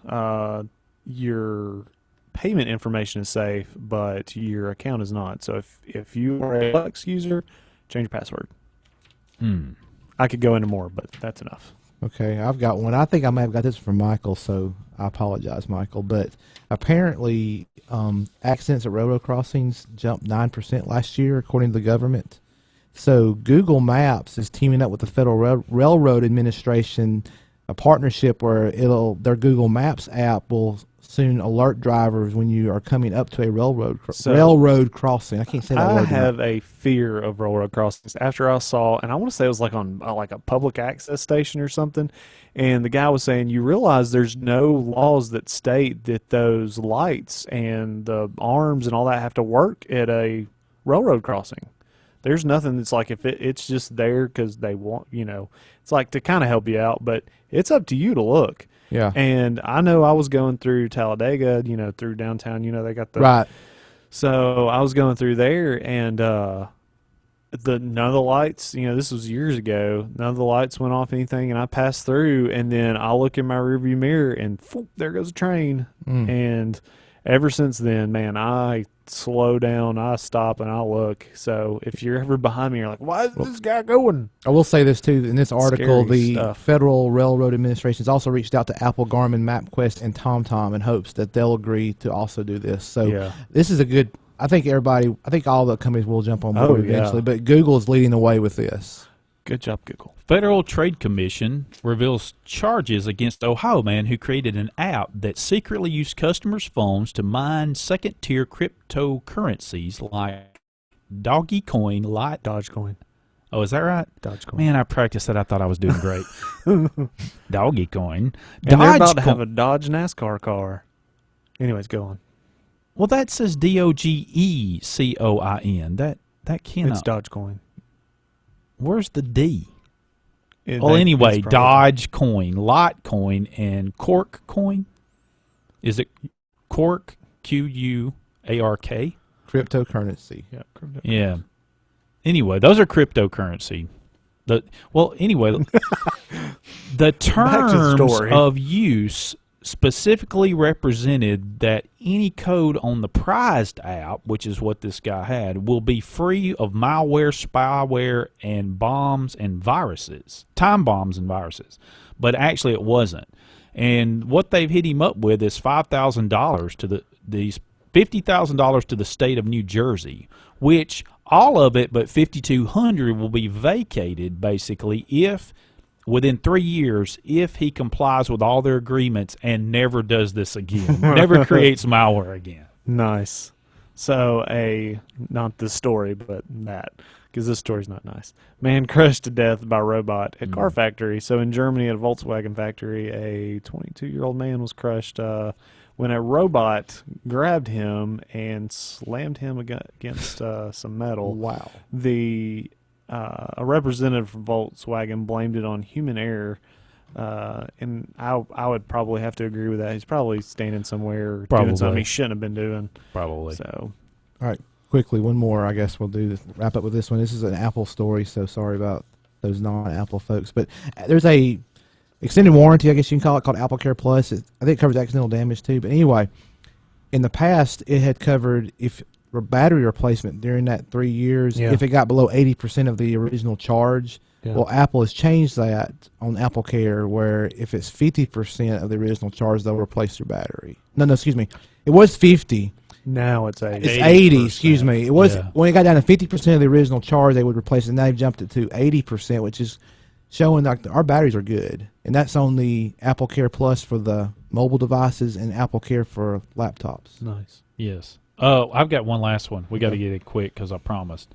Your payment information is safe, but your account is not. So if you are a Plex user, change your password. I could go into more, but that's enough. Okay, I've got one. I think I may have got this from Michael, so I apologize, Michael. But apparently, accidents at railroad crossings jumped 9% last year, according to the government. So Google Maps is teaming up with the Federal Railroad Administration, a partnership where their Google Maps app will soon alert drivers when you are coming up to a railroad crossing. I can't say that word. I have a fear of railroad crossings. After I saw, and I want to say it was like on like a public access station or something, and the guy was saying, you realize there's no laws that state that those lights and the arms and all that have to work at a railroad crossing. There's nothing that's like, if it's just there because they want, it's like to kind of help you out, but it's up to you to look. Yeah. And I know I was going through Talladega, through downtown, they got the... Right. So I was going through there, and none of the lights, this was years ago. None of the lights went off anything, and I passed through, and then I look in my rearview mirror, and there goes a train. And ever since then, man, I slow down, I stop, and I look. So if you're ever behind me, you're like, "Why is this guy going?" I will say this too. In this article, Scary the stuff. Federal Railroad Administration has also reached out to Apple, Garmin, MapQuest, and TomTom in hopes that they'll agree to also do this. So Yeah. this is a good. I think all the companies will jump on board Oh, yeah. eventually, but Google is leading the way with this. Good job, Google. Federal Trade Commission reveals charges against Ohio man who created an app that secretly used customers' phones to mine second-tier cryptocurrencies like Dogecoin, Dogecoin. Oh, is that right? Dogecoin. Man, I practiced that. I thought I was doing great. Dogecoin. And they're about to Dogecoin. have a Dodge NASCAR car. Anyways, go on. Well, that says Dogecoin. That cannot. It's Dogecoin. Where's the D? Well, Anyway, Dogecoin, Litecoin, and Cork Coin. Is it Cork? Quark? Cryptocurrency. Yeah. Yeah. Anyway, those are cryptocurrency. The terms story. of use specifically represented that any code on the prized app, which is what this guy had, will be free of malware, spyware, and bombs and viruses, time bombs and viruses. But actually, it wasn't. And what they've hit him up with is $5,000 to these $50,000 to the state of New Jersey, which all of it but $5,200 will be vacated basically if within 3 years if he complies with all their agreements and never does this again, never creates malware again. Nice. So not this story, but that, because this story's not nice. Man crushed to death by robot at car factory. So in Germany at a Volkswagen factory, a 22-year-old man was crushed when a robot grabbed him and slammed him against some metal. Wow. A representative from Volkswagen blamed it on human error, and I would probably have to agree with that. He's probably standing somewhere doing something he shouldn't have been doing. Probably. So, All right, quickly, one more. I guess we'll do this. Wrap up with this one. This is an Apple story, so sorry about those non-Apple folks. But there's a extended warranty, I guess you can call it, called Apple Care Plus. I think it covers accidental damage too. But anyway, in the past, it had covered if battery replacement during that 3 years, if it got below 80% of the original charge. Yeah. Well, Apple has changed that on Apple Care, where if it's 50% of the original charge, they'll replace your battery. No, excuse me. It was 50. now it's 80. It's 80, excuse me. It was Yeah. when it got down to 50% of the original charge, they would replace it. And now they've jumped it to 80%, which is showing like our batteries are good. And that's on the Apple Care Plus for the mobile devices and Apple Care for laptops. Nice. Yes. Oh, I've got one last one. We got to get it quick because I promised.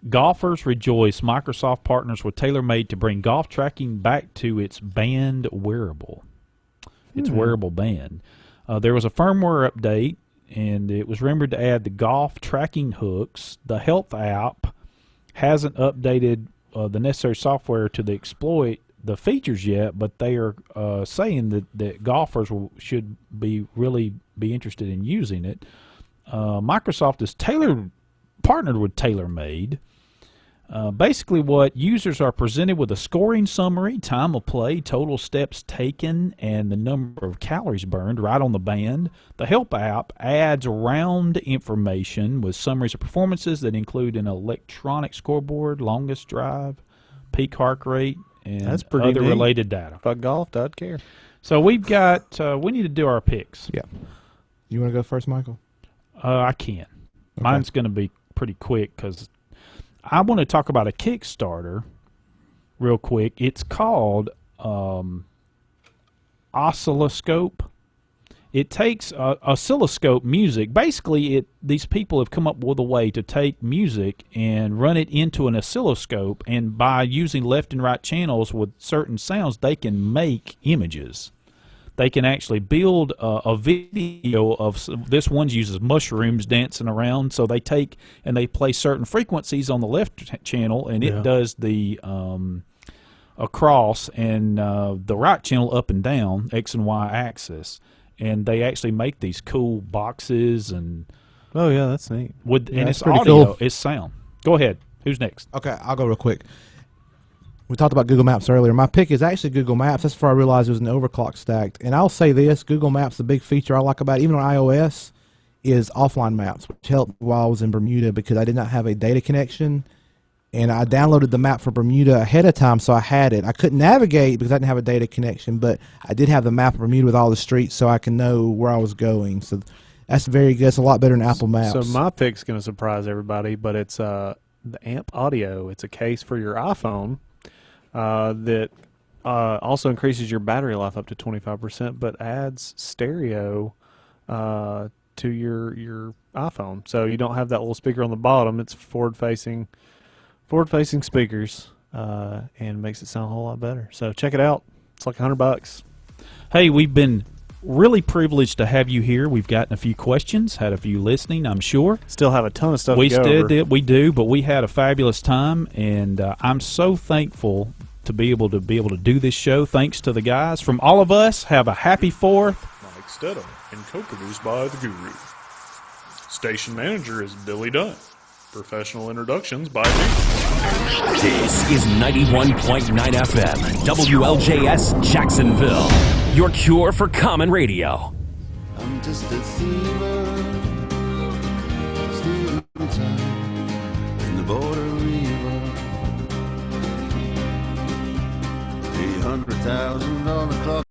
Golfers rejoice. Microsoft partners with TaylorMade to bring golf tracking back to its band wearable. Its wearable band. There was a firmware update, and it was rumored to add the golf tracking hooks. The health app hasn't updated the necessary software to exploit the features yet, but they are saying that golfers should really be interested in using it. Microsoft is partnered with TaylorMade. Basically, what users are presented with a scoring summary, time of play, total steps taken, and the number of calories burned right on the band. The Help app adds round information with summaries of performances that include an electronic scoreboard, longest drive, peak heart rate, and That's pretty other neat. related data. Fuck golf, don't care. So we've got, we need to do our picks. Yeah. You want to go first, Michael? I can. Mine's going to be pretty quick because I want to talk about a Kickstarter real quick. It's called Oscilloscope. It takes oscilloscope music. Basically, these people have come up with a way to take music and run it into an oscilloscope, and by using left and right channels with certain sounds, they can make images. They can actually build a video of this. One uses mushrooms dancing around, so they take and they play certain frequencies on the left channel, and it does the across, and the right channel up and down, X and Y axis. And they actually make these cool boxes and Oh yeah, that's neat. and that's it's pretty audio, cool. it's sound. Go ahead. Who's next? Okay, I'll go real quick. We talked about Google Maps earlier. My pick is actually Google Maps. That's before I realized it was an overclock stacked. And I'll say this, Google Maps, the big feature I like about it, even on iOS, is offline maps, which helped while I was in Bermuda because I did not have a data connection. And I downloaded the map for Bermuda ahead of time, so I had it. I couldn't navigate because I didn't have a data connection, but I did have the map of Bermuda with all the streets so I can know where I was going. So that's very good. It's a lot better than Apple Maps. So my pick's going to surprise everybody, but it's the Amp Audio. It's a case for your iPhone that also increases your battery life up to 25%, but adds stereo to your iPhone. So you don't have that little speaker on the bottom. It's forward-facing speakers and makes it sound a whole lot better. So check it out. It's like $100. Hey, we've been really privileged to have you here. We've gotten a few questions, had a few listening, I'm sure. Still have a ton of stuff we to go over. We do, but we had a fabulous time, and I'm so thankful to be able to do this show. Thanks to the guys. From all of us, have a happy 4th. Mike Stedham and co-produced by The Guru. Station manager is Billy Dunn. Professional introductions by me. This is 91.9 FM, WLJS Jacksonville. Your cure for common radio. I'm just a fever, stealing time in the border river. $300,000 clock.